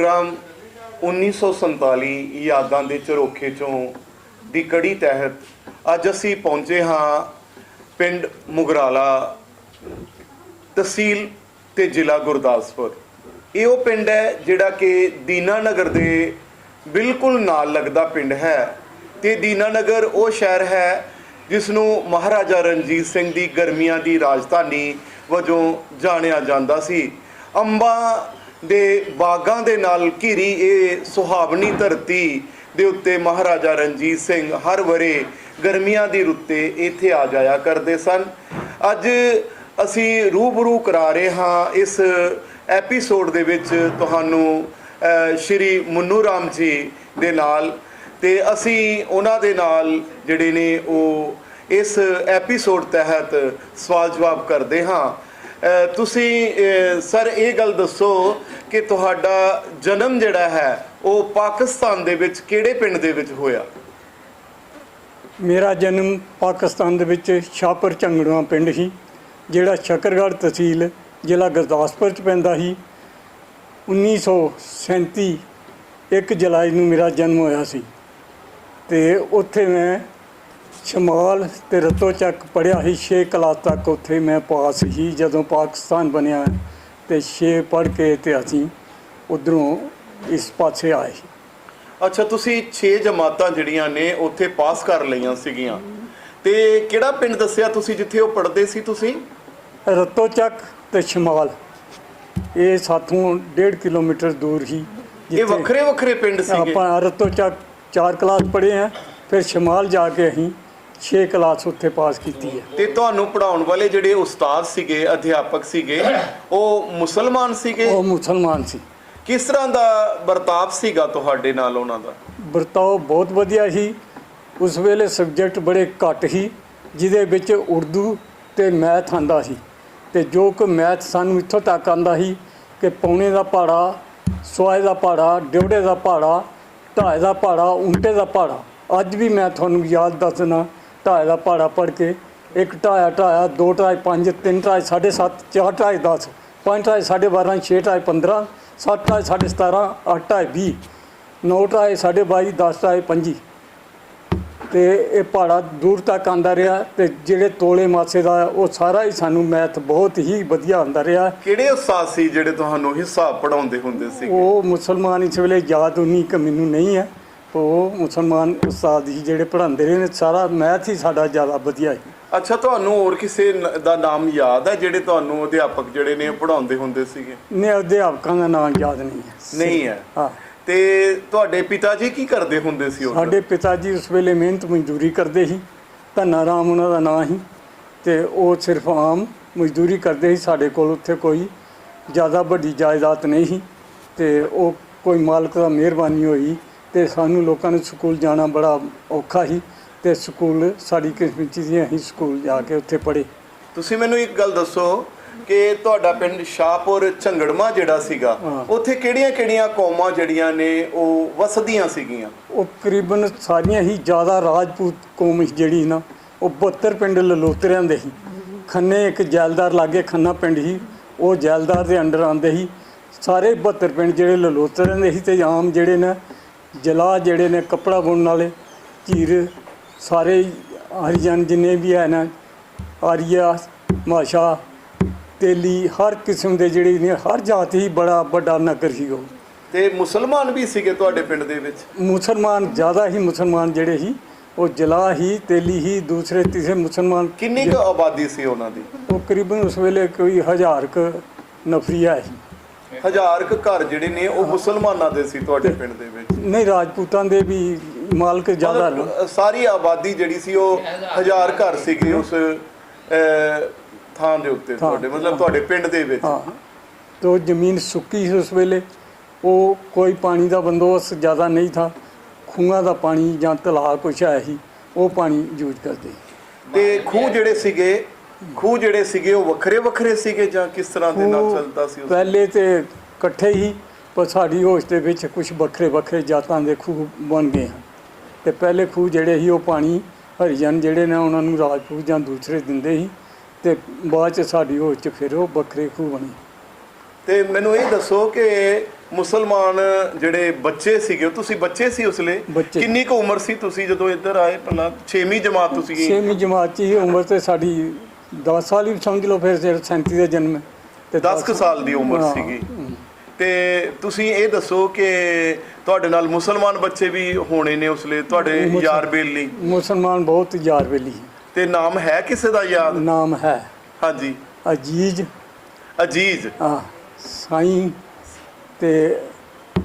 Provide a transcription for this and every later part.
Programme 1947 ਯਾਦਾਂ ਦੇ ਝਰੋਖੇ ਚੋਂ ਦੀ ਕੜੀ ਤਹਿਤ ਅੱਜ ਅਸੀਂ ਪਹੁੰਚੇ ਹਾਂ ਪਿੰਡ ਮੁਗਰਾਲਾ, ਤਹਿਸੀਲ ਤੇ ਜ਼ਿਲ੍ਹਾ ਗੁਰਦਾਸਪੁਰ। ਇਹ ਉਹ ਪਿੰਡ ਹੈ ਜਿਹੜਾ ਕਿ ਦੀਨਾਨਗਰ ਦੇ ਬਿਲਕੁਲ ਨਾਲ ਲੱਗਦਾ ਪਿੰਡ ਹੈ ਤੇ ਦੀਨਾਨਗਰ ਉਹ ਸ਼ਹਿਰ ਹੈ ਜਿਸ ਨੂੰ ਮਹਾਰਾਜਾ ਰਣਜੀਤ ਸਿੰਘ ਦੀ ਗਰਮੀਆਂ ਦੀ ਰਾਜਧਾਨੀ ਵਜੋਂ ਜਾਣਿਆ ਜਾਂਦਾ ਸੀ। ਅੰਬਾਂ ਦੇ ਬਾਗਾਂ ਦੇ ਨਾਲ ਘਿਰੀ ਇਹ ਸੁਹਾਵਣੀ ਧਰਤੀ ਦੇ ਉੱਤੇ ਮਹਾਰਾਜਾ ਰਣਜੀਤ ਸਿੰਘ ਹਰ ਵਰੇ ਗਰਮੀਆਂ ਦੀ ਰੁੱਤੇ ਇੱਥੇ ਆ ਜਾਇਆ ਕਰਦੇ ਸਨ। ਅੱਜ ਅਸੀਂ ਰੂਬਰੂ ਕਰਾ ਰਹੇ ਹਾਂ ਇਸ ਐਪੀਸੋਡ ਦੇ ਵਿੱਚ ਤੁਹਾਨੂੰ ਸ਼੍ਰੀ ਮੁੰਨੂ ਰਾਮ ਜੀ ਦੇ ਨਾਲ, ਤੇ ਅਸੀਂ ਉਹਨਾਂ ਦੇ ਨਾਲ ਜਿਹੜੇ ਨੇ ਉਹ ਇਸ ਐਪੀਸੋਡ ਤਹਿਤ ਸਵਾਲ ਜਵਾਬ ਕਰਦੇ ਹਾਂ। ਤੁਸੀਂ ਸਰ ਇਹ ਗੱਲ ਦੱਸੋ ਕਿ ਤੁਹਾਡਾ ਜਨਮ ਜਿਹੜਾ ਹੈ ਉਹ ਪਾਕਿਸਤਾਨ ਦੇ ਵਿੱਚ ਕਿਹੜੇ ਪਿੰਡ ਦੇ ਵਿੱਚ ਹੋਇਆ? ਮੇਰਾ ਜਨਮ ਪਾਕਿਸਤਾਨ ਦੇ ਵਿੱਚ ਸ਼ਾਹਪੁਰ ਝੰਗੜੂਆਂ ਪਿੰਡ ਸੀ, ਜਿਹੜਾ ਸ਼ਕਰਗੜ੍ਹ ਤਹਿਸੀਲ ਜ਼ਿਲ੍ਹਾ ਗੁਰਦਾਸਪੁਰ 'ਚ ਪੈਂਦਾ ਸੀ। 1937 1 ਜੁਲਾਈ ਨੂੰ ਮੇਰਾ ਜਨਮ ਹੋਇਆ ਸੀ ਤੇ ਉੱਥੇ ਮੈਂ ਸ਼ਮਾਲ ਤੇ ਰਤੋ ਚੱਕ ਪੜ੍ਹਿਆ ਸੀ। 6 ਕਲਾਸ ਤੱਕ ਉੱਥੇ ਮੈਂ ਪਾਸ ਸੀ। ਜਦੋਂ ਪਾਕਿਸਤਾਨ ਬਣਿਆ ਤੇ 6 ਪੜ੍ਹ ਕੇ ਤੇ ਅਸੀਂ ਉੱਧਰੋਂ ਇਸ ਪਾਸੇ ਆਏ। ਅੱਛਾ, ਤੁਸੀਂ 6 ਜਮਾਤਾਂ ਜਿਹੜੀਆਂ ਨੇ ਉੱਥੇ ਪਾਸ ਕਰ ਲਈਆਂ ਸੀਗੀਆਂ, ਤੇ ਕਿਹੜਾ ਪਿੰਡ ਦੱਸਿਆ ਤੁਸੀਂ ਜਿੱਥੇ ਉਹ ਪੜ੍ਹਦੇ ਸੀ ਤੁਸੀਂ? ਰਤੋ ਚੱਕ ਤੇ ਸ਼ਮਾਲ, ਇਹ ਸਾਥੋਂ 1.5 ਕਿਲੋਮੀਟਰ ਦੂਰ ਸੀ। ਇਹ ਵੱਖਰੇ ਵੱਖਰੇ ਪਿੰਡ ਸੀਗੇ? ਆਪਾਂ ਰਤੋ ਚੱਕ 4 ਕਲਾਸ ਪੜ੍ਹੇ ਆ, ਫਿਰ ਸ਼ਮਾਲ ਜਾ ਕੇ ਅਸੀਂ 6 ਕਲਾਸ ਉੱਥੇ ਪਾਸ ਕੀਤੀ ਹੈ। ਤੇ ਤੁਹਾਨੂੰ ਪੜ੍ਹਾਉਣ ਵਾਲੇ ਜਿਹੜੇ ਉਸਤਾਦ ਸੀਗੇ, ਅਧਿਆਪਕ ਸੀਗੇ, ਉਹ ਮੁਸਲਮਾਨ ਸੀਗੇ? ਉਹ ਮੁਸਲਮਾਨ ਸੀ। ਕਿਸ ਤਰ੍ਹਾਂ ਦਾ ਵਰਤਾਵ ਸੀਗਾ ਤੁਹਾਡੇ ਨਾਲ ਉਹਨਾਂ ਦਾ? ਵਰਤਾਓ ਬਹੁਤ ਵਧੀਆ ਸੀ। ਉਸ ਵੇਲੇ ਸਬਜੈਕਟ ਬੜੇ ਘੱਟ ਸੀ, ਜਿਹਦੇ ਵਿੱਚ ਉਰਦੂ ਤੇ ਮੈਥ ਆਉਂਦਾ ਸੀ, ਤੇ ਜੋ ਕਿ ਮੈਥ ਸਾਨੂੰ ਇੱਥੋਂ ਤੱਕ ਆਉਂਦਾ ਸੀ ਕਿ ਪੌਣੇ ਦਾ ਪਹਾੜਾ, ਸਵਾਏ ਦਾ ਪਹਾੜਾ, ਡਿਉੜੇ ਦਾ ਪਹਾੜਾ, ਢਾਏ ਦਾ ਪਹਾੜਾ, ਉਲਟੇ ਦਾ ਪਹਾੜਾ। ਅੱਜ ਵੀ ਮੈਂ ਤੁਹਾਨੂੰ ਯਾਦ ਦੱਸਣਾ, ਢਾਏ ਦਾ ਪਹਾੜਾ ਪੜ੍ਹ ਕੇ 1 ਢਾਇਆ ਢਾਇਆ, 2 ਢਾਈ 5, 3 ਢਾਈ 7.5, 4 ਢਾਈ 10, 5 ਢਾਈ 12.5, 6 ਢਾਈ 15, 7 ਢਾਈ 17.5, 8 ਢਾਈ 20, 9 ਢਾਈ 22.5, 10 ਢਾਈ 25। ਤੇ ਇਹ ਪਹਾੜਾ ਦੂਰ ਤੱਕ ਆਉਂਦਾ ਰਿਹਾ, ਤੇ ਜਿਹੜੇ ਤੋਲੇ ਮਾਸੇ ਦਾ ਉਹ ਸਾਰਾ ਹੀ ਸਾਨੂੰ ਮੈਥ ਬਹੁਤ ਹੀ ਵਧੀਆ ਆਉਂਦਾ ਰਿਹਾ। ਕਿਹੜੇ ਉਸਤਾਦ ਸੀ ਜਿਹੜੇ ਤੁਹਾਨੂੰ ਹਿਸਾਬ ਪੜ੍ਹਾਉਂਦੇ ਹੁੰਦੇ ਸੀ? ਉਹ ਮੁਸਲਮਾਨ ਇਸ ਵੇਲੇ ਯਾਦ ਉਨੀ ਕਿ ਮੈਨੂੰ ਨਹੀਂ ਹੈ। ਉਹ ਮੁਸਲਮਾਨ ਉਸਤਾਦ ਹੀ ਜਿਹੜੇ ਪੜ੍ਹਾਉਂਦੇ ਰਹੇ ਨੇ, ਸਾਰਾ ਮੈਥ ਹੀ ਸਾਡਾ ਜ਼ਿਆਦਾ ਵਧੀਆ ਸੀ। ਅੱਛਾ, ਤੁਹਾਨੂੰ ਹੋਰ ਕਿਸੇ ਦਾ ਨਾਮ ਯਾਦ ਹੈ ਜਿਹੜੇ ਤੁਹਾਨੂੰ ਅਧਿਆਪਕ ਜਿਹੜੇ ਨੇ ਪੜ੍ਹਾਉਂਦੇ ਹੁੰਦੇ ਸੀਗੇ? ਨਹੀਂ, ਅਧਿਆਪਕਾਂ ਦਾ ਨਾਮ ਯਾਦ ਨਹੀਂ ਹੈ। ਨਹੀਂ ਹੈ? ਹਾਂ। ਤੇ ਤੁਹਾਡੇ ਪਿਤਾ ਜੀ ਕੀ ਕਰਦੇ ਹੁੰਦੇ ਸੀ? ਸਾਡੇ ਪਿਤਾ ਜੀ ਉਸ ਵੇਲੇ ਮਿਹਨਤ ਮਜ਼ਦੂਰੀ ਕਰਦੇ ਸੀ। ਧੰਨਾ ਰਾਮ ਉਹਨਾਂ ਦਾ ਨਾਂ ਸੀ, ਤੇ ਉਹ ਸਿਰਫ ਆਮ ਮਜ਼ਦੂਰੀ ਕਰਦੇ ਸੀ। ਸਾਡੇ ਕੋਲ ਉੱਥੇ ਕੋਈ ਜ਼ਿਆਦਾ ਵੱਡੀ ਜਾਇਦਾਦ ਨਹੀਂ ਸੀ, ਤੇ ਉਹ ਕੋਈ ਮਾਲਕ ਦਾ ਮਿਹਰਬਾਨੀ ਹੋਈ ਤੇ ਸਾਨੂੰ ਲੋਕਾਂ ਨੂੰ ਸਕੂਲ ਜਾਣਾ ਬੜਾ ਔਖਾ ਸੀ, ਤੇ ਸਕੂਲ ਸਾਡੀ ਕਿਸਮਤ ਸੀ, ਅਸੀਂ ਸਕੂਲ ਜਾ ਕੇ ਉੱਥੇ ਪੜ੍ਹੇ। ਤੁਸੀਂ ਮੈਨੂੰ ਇੱਕ ਗੱਲ ਦੱਸੋ ਕਿ ਤੁਹਾਡਾ ਪਿੰਡ ਸ਼ਾਹਪੁਰ ਝੰਗੜਮਾ ਜਿਹੜਾ ਸੀਗਾ, ਉੱਥੇ ਕਿਹੜੀਆਂ ਕੌਮਾਂ ਜਿਹੜੀਆਂ ਨੇ ਉਹ ਵਸਦੀਆਂ ਸੀਗੀਆਂ? ਉਹ ਤਕਰੀਬਨ ਸਾਰੀਆਂ ਹੀ ਜ਼ਿਆਦਾ ਰਾਜਪੂਤ ਕੌਮ ਜਿਹੜੀ ਨਾ, ਉਹ 72 ਪਿੰਡ ਲਲੋਤਰਿਆਂ ਦੇ ਸੀ। ਖੰਨੇ ਇੱਕ ਜੈਲਦਾਰ ਲਾਗੇ ਖੰਨਾ ਪਿੰਡ ਸੀ, ਉਹ ਜੈਲਦਾਰ ਦੇ ਅੰਡਰ ਆਉਂਦੇ ਸੀ। ਸਾਰੇ 72 ਪਿੰਡ ਜਿਹੜੇ ਲਲੋਤਰਿਆਂ ਦੇ ਸੀ, ਤੇ ਆਮ ਜਿਹੜੇ ਨੇ ਜਲਾ ਜਿਹੜੇ ਨੇ ਕੱਪੜਾ ਬੁਣਨ ਵਾਲੇ, ਝੀਰ, ਸਾਰੇ ਹਰੀਜਨ ਜਿੰਨੇ ਵੀ ਹੈ ਨਾ, ਆਰੀਆ, ਮਾਸ਼ਾ, ਤੇਲੀ, ਹਰ ਕਿਸਮ ਦੇ ਜਿਹੜੇ ਨੇ, ਹਰ ਜਾਤ ਹੀ ਬੜਾ ਵੱਡਾ ਨਗਰ ਸੀ ਉਹ। ਤੇ ਮੁਸਲਮਾਨ ਵੀ ਸੀਗੇ ਤੁਹਾਡੇ ਪਿੰਡ ਦੇ ਵਿੱਚ? ਮੁਸਲਮਾਨ ਜ਼ਿਆਦਾ ਹੀ, ਮੁਸਲਮਾਨ ਜਿਹੜੇ ਸੀ ਉਹ ਜਲਾ ਹੀ, ਤੇਲੀ ਹੀ, ਦੂਸਰੇ ਤੀਸਰੇ ਮੁਸਲਮਾਨ। ਕਿੰਨੀ ਕੁ ਆਬਾਦੀ ਸੀ ਉਹਨਾਂ ਦੀ? ਉਹ ਕਰੀਬਨ ਉਸ ਵੇਲੇ ਕੋਈ 1000 ਕੁ ਨਫਰੀਆ ਸੀ। 1000 ਕੁ ਘਰ ਜਿਹੜੇ ਨੇ ਉਹ ਮੁਸਲਮਾਨਾਂ ਦੇ ਸੀ ਤੁਹਾਡੇ ਪਿੰਡ ਦੇ ਵਿੱਚ? ਨਹੀਂ, ਰਾਜਪੂਤਾਂ ਦੇ ਵੀ ਮਾਲਕ ਜ਼ਿਆਦਾ। ਸਾਰੀ ਆਬਾਦੀ ਜਿਹੜੀ ਸੀ ਉਹ 1000 ਘਰ ਸੀਗੇ ਉਸ ਥਾਂ ਦੇ ਉੱਤੇ ਤੁਹਾਡੇ, ਮਤਲਬ ਤੁਹਾਡੇ ਪਿੰਡ ਦੇ ਵਿੱਚ? ਹਾਂ, तो ज़मीन सुक्की ਸੀ ਉਸ ਵੇਲੇ। ਉਹ ਕੋਈ ਪਾਣੀ ਦਾ ਬੰਦੋਬਸਤ ਜ਼ਿਆਦਾ ਨਹੀਂ ਥਾ। ਖੂਹਾਂ ਦਾ ਪਾਣੀ ਜਾਂ ਤਲਾਅ ਕੁਛ ਹੈ ਸੀ, ਉਹ ਪਾਣੀ ਯੂਜ਼ ਕਰਦੇ। ਤੇ ਖੂਹ ਜਿਹੜੇ ਸੀਗੇ ਉਹ ਵੱਖਰੇ ਵੱਖਰੇ ਸੀਗੇ ਜਾਂ ਕਿਸ ਤਰ੍ਹਾਂ ਦੇ ਨਾਲ ਚੱਲਦਾ ਸੀ? ਪਹਿਲੇ ਤੇ ਇਕੱਠੇ ਹੀ, ਪਰ ਸਾਡੀ ਹੋਸ਼ ਦੇ ਵਿੱਚ ਕੁਛ ਵੱਖਰੇ ਵੱਖਰੇ ਜਾਤਾਂ ਦੇ ਖੂਹ ਬਣ ਗਏ ਹਨ। ਤੇ ਪਹਿਲੇ ਖੂਹ ਜਿਹੜੇ ਸੀ ਉਹ ਪਾਣੀ ਹਰੀਜਨ ਜਿਹੜੇ ਨੇ ਉਹਨਾਂ ਨੂੰ ਰਾਜਪੂਤ ਜਾਂ ਦੂਸਰੇ ਦਿੰਦੇ ਸੀ, ਤੇ ਬਾਅਦ 'ਚ ਸਾਡੀ ਹੋਸ਼ 'ਚ ਫਿਰ ਉਹ ਵੱਖਰੇ ਖੂਹ ਬਣੇ। ਤੇ ਮੈਨੂੰ ਇਹ ਦੱਸੋ ਕਿ ਮੁਸਲਮਾਨ ਜਿਹੜੇ ਬੱਚੇ ਸੀਗੇ, ਤੁਸੀਂ ਬੱਚੇ ਸੀ ਉਸਲੇ, ਬੱਚੇ। ਕਿੰਨੀ ਕੁ ਉਮਰ ਸੀ ਤੁਸੀਂ ਜਦੋਂ ਇੱਧਰ ਆਏ? ਪਹਿਲਾਂ 6ਵੀਂ ਜਮਾਤ ਤੁਸੀਂ 6ਵੀਂ ਜਮਾਤ 'ਚ ਹੀ ਉਮਰ ਤੇ ਸਾਡੀ 10 ਸਾਲ ਹੀ ਸਮਝ ਲਓ। ਫਿਰ ਜਿਹੜਾ 37 ਦਾ ਜਨਮ ਹੈ ਤੇ 10 ਕੁ ਸਾਲ ਦੀ ਉਮਰ ਹਾਂ। ਸੀਗੀ। ਤੇ ਤੁਸੀਂ ਇਹ ਦੱਸੋ ਕਿ ਤੁਹਾਡੇ ਨਾਲ ਮੁਸਲਮਾਨ ਬੱਚੇ ਵੀ ਹੋਣੇ ਨੇ ਉਸਲੇ, ਤੁਹਾਡੇ ਯਾਰ ਬੇਲੀ? ਮੁਸਲਮਾਨ ਬਹੁਤ ਯਾਰ ਬੇਲੀ ਤੇ ਨਾਮ ਹੈ ਕਿਸੇ ਦਾ ਯਾਦ? ਨਾਮ ਹੈ ਹਾਂਜੀ। ਅਜੀਜ਼, ਅਜੀਜ਼। ਸਾਈਂ ਤੇ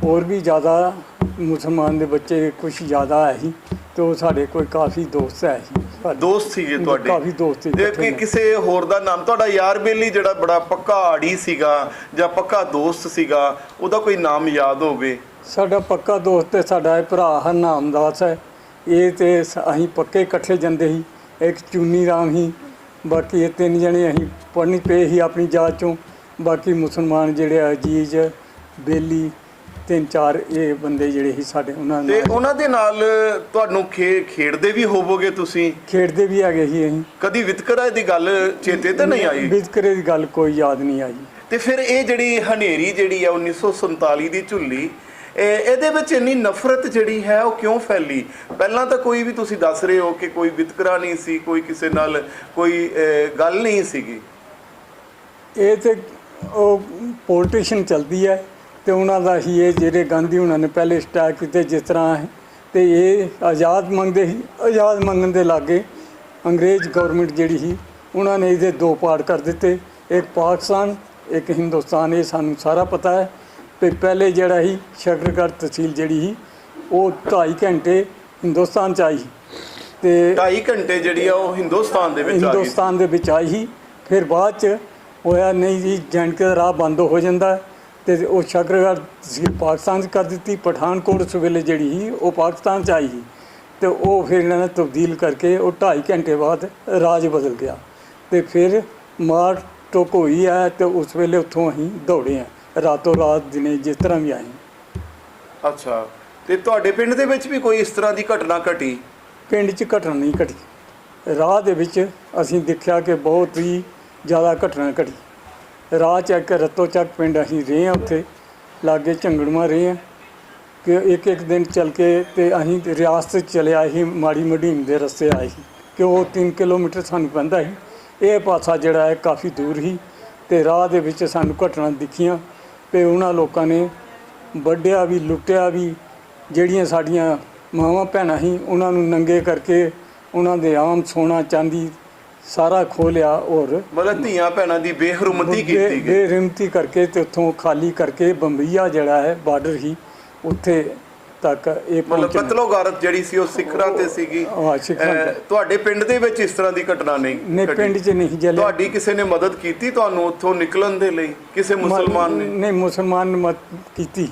ਹੋਰ ਵੀ ਜ਼ਿਆਦਾ ਮੁਸਲਮਾਨ ਦੇ ਬੱਚੇ ਕੁਛ ਜ਼ਿਆਦਾ ਹੈ ਸੀ ਤੇ ਉਹ ਸਾਡੇ ਕੋਈ ਕਾਫੀ ਦੋਸਤ ਹੈ ਸੀ। ਦੋਸਤ ਸੀਗੇ ਤੁਹਾਡੇ? ਕਾਫੀ ਦੋਸਤ ਸੀ। ਤੇ ਕਿਸੇ ਹੋਰ ਦਾ ਨਾਮ, ਤੁਹਾਡਾ ਯਾਰ ਬੇਲੀ ਜਿਹੜਾ ਬੜਾ ਪੱਕਾ ਆੜੀ ਸੀਗਾ ਜਾਂ ਪੱਕਾ ਦੋਸਤ ਸੀਗਾ, ਉਹਦਾ ਕੋਈ ਨਾਮ ਯਾਦ ਹੋਵੇ? ਸਾਡਾ ਪੱਕਾ ਦੋਸਤ ਤੇ ਸਾਡਾ ਇਹ ਭਰਾ ਹਰਨਾਮਦਾਸ ਹੈ। ਇਹ ਤੇ ਅਸੀਂ ਪੱਕੇ ਇਕੱਠੇ ਜਾਂਦੇ ਸੀ। ਇੱਕ ਚੂਨੀ ਰਾਮ ਸੀ, ਬਾਕੀ ਇਹ 3 ਜਣੇ ਅਸੀਂ ਪੜ੍ਹਨੀ ਪਏ ਸੀ ਆਪਣੀ ਜਾਤ ਚੋਂ। ਬਾਕੀ ਮੁਸਲਮਾਨ ਜਿਹੜੇ ਅਜੀਜ਼, ਬੇਲੀ, 3-4 ਇਹ ਬੰਦੇ ਜਿਹੜੇ ਸੀ ਸਾਡੇ, ਉਹਨਾਂ ਤੇ ਨਾਲ ਉਹਨਾਂ ਦੇ ਨਾਲ ਤੁਹਾਨੂੰ ਖੇਡਦੇ ਵੀ ਹੋਵੋਗੇ ਤੁਸੀਂ? ਖੇਡਦੇ ਵੀ ਹੈਗੇ ਸੀ ਅਸੀਂ। ਕਦੀ ਵਿਤਕਰਾ ਦੀ ਗੱਲ ਚੇਤੇ ਤਾਂ ਨਹੀਂ ਆਈ? ਵਿਤਕਰੇ ਦੀ ਗੱਲ ਕੋਈ ਯਾਦ ਨਹੀਂ ਆਈ। ਤੇ ਫਿਰ ਇਹ ਜਿਹੜੀ ਹਨੇਰੀ ਜਿਹੜੀ ਆ 1947 ਦੀ ਝੁੱਲੀ, ਇਹਦੇ ਵਿੱਚ ਇੰਨੀ ਨਫ਼ਰਤ ਜਿਹੜੀ ਹੈ ਉਹ ਕਿਉਂ ਫੈਲੀ? ਪਹਿਲਾਂ ਤਾਂ ਕੋਈ ਵੀ ਤੁਸੀਂ ਦੱਸ ਰਹੇ ਹੋ ਕਿ ਕੋਈ ਵਿਤਕਰਾ ਨਹੀਂ ਸੀ, ਕੋਈ ਕਿਸੇ ਨਾਲ ਕੋਈ ਗੱਲ ਨਹੀਂ ਸੀਗੀ। ਇਹ ਤੇ ਉਹ ਪੋਲੀਟੀਸ਼ਨ ਚਲਦੀ ਹੈ ਤੇ ਉਹਨਾਂ ਦਾ ਹੀ ਇਹ ਜਿਹੜੇ ਗਾਂਧੀ ਉਹਨਾਂ ਨੇ ਪਹਿਲੇ ਸਟਾਰਟ ਕੀਤੇ ਜਿਸ ਤਰ੍ਹਾਂ ਹੈ, ਤੇ ਇਹ ਆਜ਼ਾਦ ਮੰਗਦੇ ਸੀ। ਆਜ਼ਾਦ ਮੰਗਣ ਦੇ ਲਾਗੇ ਅੰਗਰੇਜ਼ ਗਵਰਨਮੈਂਟ ਜਿਹੜੀ ਸੀ ਉਹਨਾਂ ਨੇ ਇਹਦੇ 2 ਪਾਰਟ ਕਰ ਦਿੱਤੇ, ਇੱਕ ਪਾਕਿਸਤਾਨ, ਇੱਕ ਹਿੰਦੁਸਤਾਨ। ਇਹ ਸਾਨੂੰ ਸਾਰਾ ਪਤਾ ਹੈ। ਤੇ ਪਹਿਲੇ ਜਿਹੜਾ ਸੀ ਸ਼ਕਰਗੜ੍ਹ ਤਹਿਸੀਲ ਜਿਹੜੀ ਸੀ ਉਹ 2.5 ਘੰਟੇ ਹਿੰਦੁਸਤਾਨ 'ਚ ਆਈ ਤੇ 2.5 ਘੰਟੇ ਜਿਹੜੀ ਆ ਉਹ ਹਿੰਦੁਸਤਾਨ ਦੇ ਵਿੱਚ ਆ ਗਈ। ਹਿੰਦੁਸਤਾਨ ਦੇ ਵਿੱਚ ਆਈ ਸੀ। ਫਿਰ ਬਾਅਦ 'ਚ ਹੋਇਆ ਨਹੀਂ ਜੀ, ਜੈਨਕੇ ਦਾ ਰਾਹ ਬੰਦ ਹੋ ਜਾਂਦਾ ਤੇ ਉਹ ਸ਼ਕਰਗੜ੍ਹ ਤਹਿਸੀਲ ਪਾਕਿਸਤਾਨ 'ਚ ਕਰ ਦਿੱਤੀ। ਪਠਾਨਕੋਟ ਉਸ ਵੇਲੇ ਜਿਹੜੀ ਸੀ ਉਹ ਪਾਕਿਸਤਾਨ 'ਚ ਆਈ ਸੀ ਤੇ ਉਹ ਫਿਰ ਇਹਨਾਂ ਨੇ ਤਬਦੀਲ ਕਰਕੇ ਉਹ 2.5 ਘੰਟੇ ਬਾਅਦ ਰਾਜ ਬਦਲ ਗਿਆ ਤੇ ਫਿਰ ਮਾਰ ਟੋਕ ਹੋਈ ਹੈ ਤੇ ਉਸ ਵੇਲੇ ਉੱਥੋਂ ਅਸੀਂ ਦੌੜੇ ਹਾਂ ਰਾਤੋਂ ਰਾਤ, ਦਿਨੇ ਜਿਸ ਤਰ੍ਹਾਂ ਵੀ ਆਏ। ਅੱਛਾ, ਤੇ ਤੁਹਾਡੇ ਪਿੰਡ ਦੇ ਵਿੱਚ ਵੀ ਕੋਈ ਇਸ ਤਰ੍ਹਾਂ ਦੀ ਘਟਨਾ ਘਟੀ? ਪਿੰਡ 'ਚ ਘਟਨਾ ਨਹੀਂ ਘਟੀ। ਰਾਹ ਦੇ ਵਿੱਚ ਅਸੀਂ ਦੇਖਿਆ ਕਿ ਬਹੁਤ ਹੀ ਜ਼ਿਆਦਾ ਘਟਨਾ ਘਟੀ। ਰਾਹ 'ਚ ਇੱਕ ਰਤੋ ਚੱਕ ਪਿੰਡ ਅਸੀਂ ਰਹੇ ਹਾਂ, ਉੱਥੇ ਲਾਗੇ ਝੰਗੜਮਾ ਰਹੇ ਹਾਂ ਕਿ ਇੱਕ ਦਿਨ ਚੱਲ ਕੇ ਤੇ ਅਸੀਂ ਰਿਆਸਤ 'ਚ ਚਲੇ ਆਏ ਸੀ। ਮਾੜੀ ਮਡੀਮ ਦੇ ਰਸਤੇ ਆਏ ਸੀ ਕਿ ਉਹ 3 ਕਿਲੋਮੀਟਰ ਸਾਨੂੰ ਪੈਂਦਾ ਸੀ। ਇਹ ਪਾਸਾ ਜਿਹੜਾ ਹੈ ਕਾਫੀ ਦੂਰ ਸੀ ਤੇ ਰਾਹ ਦੇ ਵਿੱਚ ਸਾਨੂੰ ਘਟਨਾ ਦਿਖੀਆਂ ਤੇ ਉਹਨਾਂ ਲੋਕਾਂ ਨੇ ਵੱਢਿਆ ਵੀ, ਲੁੱਟਿਆ ਵੀ। ਜਿਹੜੀਆਂ ਸਾਡੀਆਂ ਮਾਵਾਂ ਭੈਣਾਂ ਸੀ ਉਹਨਾਂ ਨੂੰ ਨੰਗੇ ਕਰਕੇ ਉਹਨਾਂ ਦੇ ਆਮ ਸੋਨਾ ਚਾਂਦੀ ਸਾਰਾ ਖੋਹ ਲਿਆ। ਔਰ ਮਤਲਬ ਧੀਆਂ ਭੈਣਾਂ ਦੀ ਬੇਹਰਮਤੀ ਕੀਤੀ ਗਈ? ਬੇਰਹਿਮਤੀ ਕਰਕੇ ਤੇ ਉੱਥੋਂ ਖਾਲੀ ਕਰਕੇ ਬੰਬਈਆ ਜਿਹੜਾ ਹੈ ਬਾਰਡਰ ਸੀ ਉੱਥੇ ਤੱਕ ਇਹ ਮਤਲਬ ਕਤਲੋਗਾਰਤ ਜਿਹੜੀ ਸੀ ਉਹ ਸਿੱਖਰਾਂ ਤੇ ਸੀਗੀ। ਤੁਹਾਡੇ ਪਿੰਡ ਦੇ ਵਿੱਚ ਇਸ ਤਰ੍ਹਾਂ ਦੀ ਘਟਨਾ ਨਹੀਂ? ਨਹੀਂ, ਪਿੰਡ 'ਚ ਨਹੀਂ ਜਲੇ। ਤੁਹਾਡੀ ਕਿਸੇ ਨੇ ਮਦਦ ਕੀਤੀ ਤੁਹਾਨੂੰ ਉੱਥੋਂ ਨਿਕਲਣ ਦੇ ਲਈ, ਕਿਸੇ ਮੁਸਲਮਾਨ ਨੇ? ਨਹੀਂ, ਮੁਸਲਮਾਨ ਨੇ ਮਦਦ ਕੀਤੀ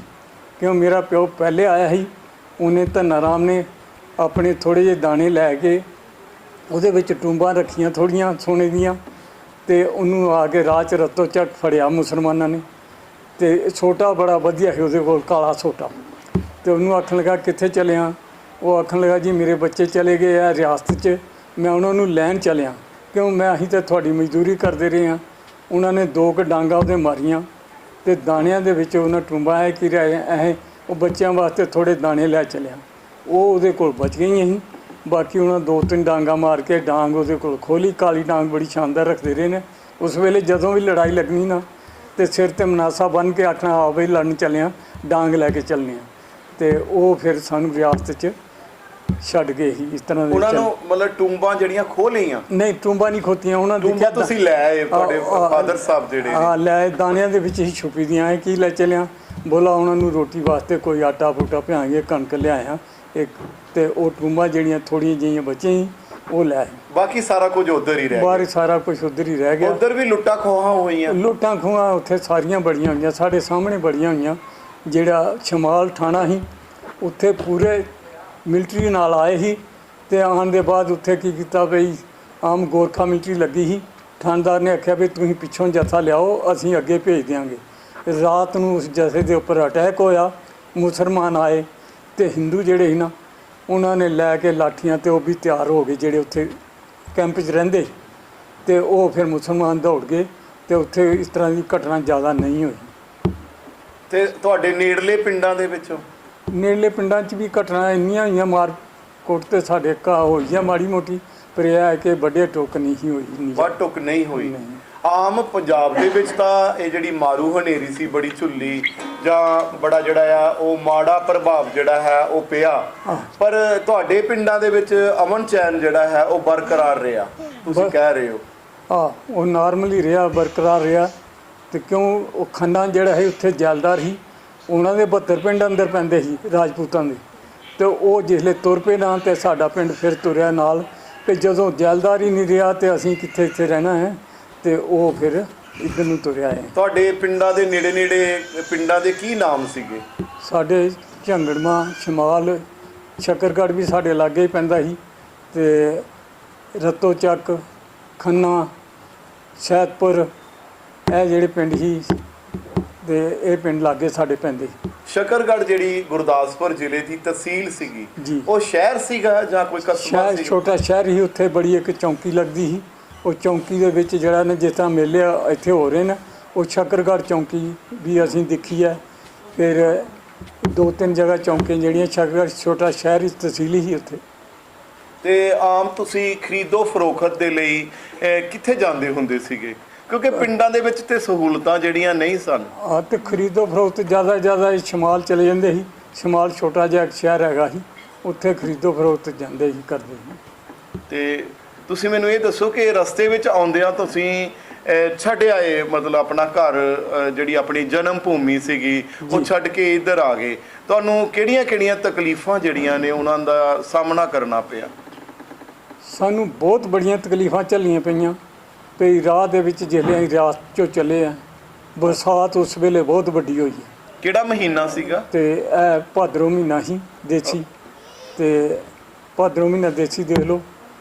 ਕਿਉਂ ਮੇਰਾ ਪਿਓ ਪਹਿਲੇ ਆਇਆ ਸੀ। ਉਹਨੇ ਧੰਨਾ ਰਾਮ ਨੇ ਆਪਣੇ ਥੋੜ੍ਹੇ ਜਿਹੇ ਦਾਣੇ ਲੈ ਕੇ ਉਹਦੇ ਵਿੱਚ ਟੂੰਬਾਂ ਰੱਖੀਆਂ ਥੋੜ੍ਹੀਆਂ ਸੋਨੇ ਦੀਆਂ ਤੇ ਉਹਨੂੰ ਆ ਕੇ ਰਾਹ 'ਚ ਰਤੋ ਚੱਕ ਫੜਿਆ ਮੁਸਲਮਾਨਾਂ ਨੇ। ਤੇ ਛੋਟਾ ਬੜਾ ਵਧੀਆ ਸੀ ਉਹਦੇ ਕੋਲ, ਕਾਲਾ ਛੋਟਾ। ਤੇ ਉਹਨੂੰ ਆਖਣ ਲੱਗਾ ਕਿੱਥੇ ਚੱਲਿਆ? ਉਹ ਆਖਣ ਲੱਗਾ ਜੀ ਮੇਰੇ ਬੱਚੇ ਚਲੇ ਗਏ ਆ ਰਿਆਸਤ 'ਚ, ਮੈਂ ਉਹਨਾਂ ਨੂੰ ਲੈਣ ਚੱਲਿਆ। ਕਿਉਂ ਅਸੀਂ ਤਾਂ ਤੁਹਾਡੀ ਮਜ਼ਦੂਰੀ ਕਰਦੇ ਰਹੇ ਹਾਂ। ਉਹਨਾਂ ਨੇ 2 ਕੁ ਡਾਂਗਾ ਉਹਦੇ ਮਾਰੀਆਂ ਤੇ ਦਾਣਿਆਂ ਦੇ ਵਿੱਚ ਉਹਨਾਂ ਟੂੰਬਾਂ ਐ ਕਿ ਰਹੇ ਉਹ ਬੱਚਿਆਂ ਵਾਸਤੇ ਥੋੜ੍ਹੇ ਦਾਣੇ ਲੈ ਚੱਲਿਆ। ਉਹ ਉਹਦੇ ਕੋਲ ਬਚ ਗਈਆਂ ਸੀ। ਬਾਕੀ ਉਹਨਾਂ 2-3 ਡਾਂਗਾ ਮਾਰ ਕੇ ਡਾਂਗ ਉਹਦੇ ਕੋਲ ਖੋਲੀ। ਕਾਲੀ ਡਾਂਗ ਬੜੀ ਸ਼ਾਨਦਾਰ ਰੱਖਦੇ ਰਹੇ ਨੇ। ਉਸ ਵੇਲੇ ਜਦੋਂ ਵੀ ਲੜਾਈ ਲੱਗਣੀ ਨਾ ਤੇ ਸਿਰ ਤੇ ਮਨਾਸਾ ਬੰਨ੍ਹ ਕੇ ਆਖਣਾ ਆ ਬਈ ਲੜਨ ਚੱਲਿਆ, ਡਾਂਗ ਲੈ ਕੇ ਚੱਲਣੇ ਆ। ਤੇ ਉਹ ਫਿਰ ਸਾਨੂੰ ਰਿਆਸਤ 'ਚ ਛੱਡ ਗਏ ਸੀ। ਇਸ ਤਰ੍ਹਾਂ ਦੇ ਉਹਨਾਂ ਨੂੰ ਮਤਲਬ ਟੂੰਬਾਂ ਜਿਹੜੀਆਂ ਖੋਹ ਲਈਆਂ? ਨਹੀਂ, ਟੂੰਬਾਂ ਨਹੀਂ ਖੋਤੀਆਂ ਉਹਨਾਂ ਦੀ। ਟੂੰਬਾਂ ਤੁਸੀਂ ਲੈ ਆਏ ਤੁਹਾਡੇ ਫਾਦਰ ਸਾਹਿਬ ਜਿਹੜੇ? ਹਾਂ, ਲੈ ਦਾਣਿਆਂ ਦੇ ਵਿੱਚ ਹੀ ਛੁਪੀ ਦੀਆਂ ਹੈ। ਕੀ ਲੈ ਚੱਲਿਆ? ਬੋਲਾ ਉਹਨਾਂ ਨੂੰ ਰੋਟੀ ਵਾਸਤੇ ਕੋਈ ਆਟਾ ਫੂਟਾ ਪਿਆਂਗੇ, ਕਣਕ ਲਿਆਇਆ ਇੱਕ, ਤੇ ਉਹ ਟੂੰਬਾਂ ਜਿਹੜੀਆਂ ਥੋੜ੍ਹੀਆਂ ਜਿਹੀਆਂ ਬਚੀਆਂ ਸੀ ਉਹ ਲੈ। ਬਾਕੀ ਸਾਰਾ ਕੁਝ ਉੱਧਰ ਹੀ ਰਹਿ ਗਿਆ? ਬਾਹਰ ਸਾਰਾ ਕੁਝ ਉੱਧਰ ਹੀ ਰਹਿ ਗਿਆ। ਉੱਧਰ ਵੀ ਲੁੱਟਾਂ ਖੋਹਾਂ ਹੋਈਆਂ? ਲੁੱਟਾਂ ਖੋਹਾਂ ਉੱਥੇ ਸਾਰੀਆਂ ਬੜੀਆਂ ਹੋਈਆਂ, ਸਾਡੇ ਸਾਹਮਣੇ ਬੜੀਆਂ ਹੋਈਆਂ। ਜਿਹੜਾ ਸ਼ਮਾਲ ਥਾਣਾ ਸੀ ਉੱਥੇ ਪੂਰੇ ਮਿਲਟਰੀ ਨਾਲ ਆਏ ਸੀ ਤੇ ਆਉਣ ਦੇ ਬਾਅਦ ਉੱਥੇ ਕੀ ਕੀਤਾ ਬਈ ਆਮ ਗੋਰਖਾ ਮਿਲਟਰੀ ਲੱਗੀ ਸੀ। ਥਾਣੇਦਾਰ ਨੇ ਆਖਿਆ ਵੀ ਤੁਸੀਂ ਪਿੱਛੋਂ ਜੱਥਾ ਲਿਆਓ, ਅਸੀਂ ਅੱਗੇ ਭੇਜ ਦਿਆਂਗੇ। ਰਾਤ ਨੂੰ ਉਸ ਜਥੇ ਦੇ ਉੱਪਰ ਅਟੈਕ ਹੋਇਆ। ਮੁਸਲਮਾਨ ਆਏ ਤੇ ਹਿੰਦੂ ਜਿਹੜੇ ਸੀ ਨਾ ਉਹਨਾਂ ਨੇ ਲੈ ਕੇ ਲਾਠੀਆਂ ਤੇ ਉਹ ਵੀ ਤਿਆਰ ਹੋ ਗਏ ਜਿਹੜੇ ਉੱਥੇ ਕੈਂਪ 'ਚ ਰਹਿੰਦੇ। ਤੇ ਉਹ ਫਿਰ ਮੁਸਲਮਾਨ ਦੌੜ ਗਏ ਤੇ ਉੱਥੇ ਇਸ ਤਰ੍ਹਾਂ ਦੀ ਘਟਨਾ ਜ਼ਿਆਦਾ ਨਹੀਂ ਹੋਈ। ਤੇ ਤੁਹਾਡੇ ਨੇੜਲੇ ਪਿੰਡਾਂ ਦੇ ਵਿੱਚੋਂ? ਨੇੜਲੇ ਪਿੰਡਾਂ 'ਚ ਵੀ ਘਟਨਾ ਇੰਨੀਆਂ ਹੋਈਆਂ, ਮਾਰ ਕੁੱਟ ਤੇ ਸਾਡੇ ਘਰ ਹੋਈ ਆ ਮਾੜੀ ਮੋਟੀ, ਪਰ ਇਹ ਹੈ ਕਿ ਵੱਡੇ ਟੁੱਕ ਨਹੀਂ ਸੀ ਹੋਈ, ਨਹੀਂ ਵੱਧ ਟੁੱਕ ਨਹੀਂ ਹੋਈ। ਨਹੀਂ। ਆਮ ਪੰਜਾਬ ਦੇ ਵਿੱਚ ਤਾਂ ਇਹ ਜਿਹੜੀ ਮਾਰੂ ਹਨੇਰੀ ਸੀ ਬੜੀ ਝੁੱਲੀ ਜਾਂ ਬੜਾ ਜਿਹੜਾ ਆ ਉਹ ਮਾੜਾ ਪ੍ਰਭਾਵ ਜਿਹੜਾ ਹੈ ਉਹ ਪਿਆ, ਪਰ ਤੁਹਾਡੇ ਪਿੰਡਾਂ ਦੇ ਵਿੱਚ ਅਮਨ ਚੈਨ ਜਿਹੜਾ ਹੈ ਉਹ ਬਰਕਰਾਰ ਰਿਹਾ, ਤੁਸੀਂ ਕਹਿ ਰਹੇ ਹੋ। ਉਹ ਨਾਰਮਲੀ ਰਿਹਾ, ਬਰਕਰਾਰ ਰਿਹਾ। ਤੇ ਕਿਉਂ ਉਹ ਖੰਨਾ ਜਿਹੜਾ ਹੈ ਉੱਥੇ ਜੈਲਦਾਰ ਸੀ, ਉਹਨਾਂ ਦੇ 72 ਪਿੰਡ ਅੰਦਰ ਪੈਂਦੇ ਸੀ ਰਾਜਪੂਤਾਂ ਦੇ, ਤੇ ਉਹ ਜਿਸਲੇ ਤੁਰ ਪਏ ਨਾ ਤੇ ਸਾਡਾ ਪਿੰਡ ਫਿਰ ਤੁਰਿਆ ਨਾਲ, ਤੇ ਜਦੋਂ ਜੈਲਦਾਰ ਹੀ ਨਹੀਂ ਰਿਹਾ ਤੇ ਅਸੀਂ ਕਿੱਥੇ ਇੱਥੇ ਰਹਿਣਾ ਹੈ, ਤੇ ਉਹ ਫਿਰ ਇੱਧਰ ਨੂੰ ਤੁਰਿਆ ਹੈ। ਤੁਹਾਡੇ ਪਿੰਡਾਂ ਦੇ ਨੇੜੇ ਨੇੜੇ ਪਿੰਡਾਂ ਦੇ ਕੀ ਨਾਮ ਸੀਗੇ? ਸਾਡੇ ਝੰਗੜਮਾ, ਸ਼ਮਾਲ, ਸ਼ੱਕਰਗੜ੍ਹ ਵੀ ਸਾਡੇ ਲਾਗੇ ਹੀ ਪੈਂਦਾ ਸੀ, ਤੇ ਰਤੋ ਚੱਕ, ਖੰਨਾ, ਸ਼ਹਿਦਪੁਰ, ਇਹ ਜਿਹੜੇ ਪਿੰਡ ਸੀ, ਤੇ ਇਹ ਪਿੰਡ ਲਾਗੇ ਸਾਡੇ ਪੈਂਦੇ। ਸ਼ੱਕਰਗੜ੍ਹ ਜਿਹੜੀ ਗੁਰਦਾਸਪੁਰ ਜ਼ਿਲ੍ਹੇ ਦੀ ਤਹਿਸੀਲ ਸੀਗੀ, ਜੀ। ਉਹ ਸ਼ਹਿਰ ਸੀਗਾ ਜਾਂ ਕੋਈ ਕਸਬਾ ਸ਼ਹਿਰ, ਸੀ? ਛੋਟਾ ਸ਼ਹਿਰ ਹੀ, ਉੱਥੇ ਬੜੀ ਇੱਕ ਚੌਂਕੀ ਲੱਗਦੀ ਸੀ। ਉਹ ਚੌਂਕੀ ਦੇ ਵਿੱਚ ਜਿਹੜਾ ਨਾ ਜਿਸ ਤਰ੍ਹਾਂ ਮੇਲੇ ਇੱਥੇ ਹੋ ਰਹੇ ਨੇ, ਉਹ ਸ਼ੱਕਰਗੜ੍ਹ ਚੌਂਕੀ ਵੀ ਅਸੀਂ ਦੇਖੀ ਹੈ। ਫਿਰ 2-3 ਜਗ੍ਹਾ ਚੌਂਕੀਆਂ ਜਿਹੜੀਆਂ, ਸ਼ੱਕਰਗੜ੍ਹ ਛੋਟਾ ਸ਼ਹਿਰ ਹੀ, ਤਹਿਸੀਲ ਹੀ ਉੱਥੇ। ਤੇ ਆਮ ਤੁਸੀਂ ਖਰੀਦੋ ਫਰੋਖਤ ਦੇ ਲਈ ਕਿੱਥੇ ਜਾਂਦੇ ਹੁੰਦੇ ਸੀਗੇ? ਕਿਉਂਕਿ ਪਿੰਡਾਂ ਦੇ ਵਿੱਚ ਤੇ ਸਹੂਲਤਾਂ ਜਿਹੜੀਆਂ ਨਹੀਂ ਸਨ। ਤੇ ਖਰੀਦੋ ਫਰੋਖਤ ਜ਼ਿਆਦਾ ਸ਼ਮਾਲ ਚਲੇ ਜਾਂਦੇ ਸੀ। ਸ਼ਮਾਲ ਛੋਟਾ ਜਿਹਾ ਇੱਕ ਸ਼ਹਿਰ ਹੈਗਾ ਸੀ, ਉੱਥੇ ਖਰੀਦੋ ਫਰੋਖਤ ਜਾਂਦੇ ਸੀ, ਕਰਦੇ ਸੀ। ਤੇ ਤੁਸੀਂ ਮੈਨੂੰ ਇਹ ਦੱਸੋ ਕਿ ਰਸਤੇ ਵਿੱਚ ਆਉਂਦਿਆਂ ਤੁਸੀਂ ਛੱਡ ਆਏ, ਮਤਲਬ ਆਪਣਾ ਘਰ, ਜਿਹੜੀ ਆਪਣੀ ਜਨਮ ਭੂਮੀ ਸੀਗੀ ਉਹ ਛੱਡ ਕੇ ਇੱਧਰ ਆ ਗਏ, ਤੁਹਾਨੂੰ ਕਿਹੜੀਆਂ ਤਕਲੀਫਾਂ ਜਿਹੜੀਆਂ ਨੇ ਉਹਨਾਂ ਦਾ ਸਾਹਮਣਾ ਕਰਨਾ ਪਿਆ? ਸਾਨੂੰ ਬਹੁਤ ਬੜੀਆਂ ਤਕਲੀਫਾਂ ਝੱਲੀਆਂ ਪਈਆਂ। ਵੀ ਰਾਹ ਦੇ ਵਿੱਚ ਜਿਹੜੇ ਅਸੀਂ ਰਿਆਸਤ 'ਚੋਂ ਚੱਲੇ ਆ, ਬਰਸਾਤ ਉਸ ਵੇਲੇ ਬਹੁਤ ਵੱਡੀ ਹੋਈ ਹੈ। ਕਿਹੜਾ ਮਹੀਨਾ ਸੀਗਾ? ਤੇ ਇਹ ਭਾਦਰੋਂ ਮਹੀਨਾ ਸੀ ਦੇਸੀ, ਤੇ ਭਾਦਰੋਂ ਮਹੀਨਾ ਦੇਸੀ ਦੇਖ ਲਓ,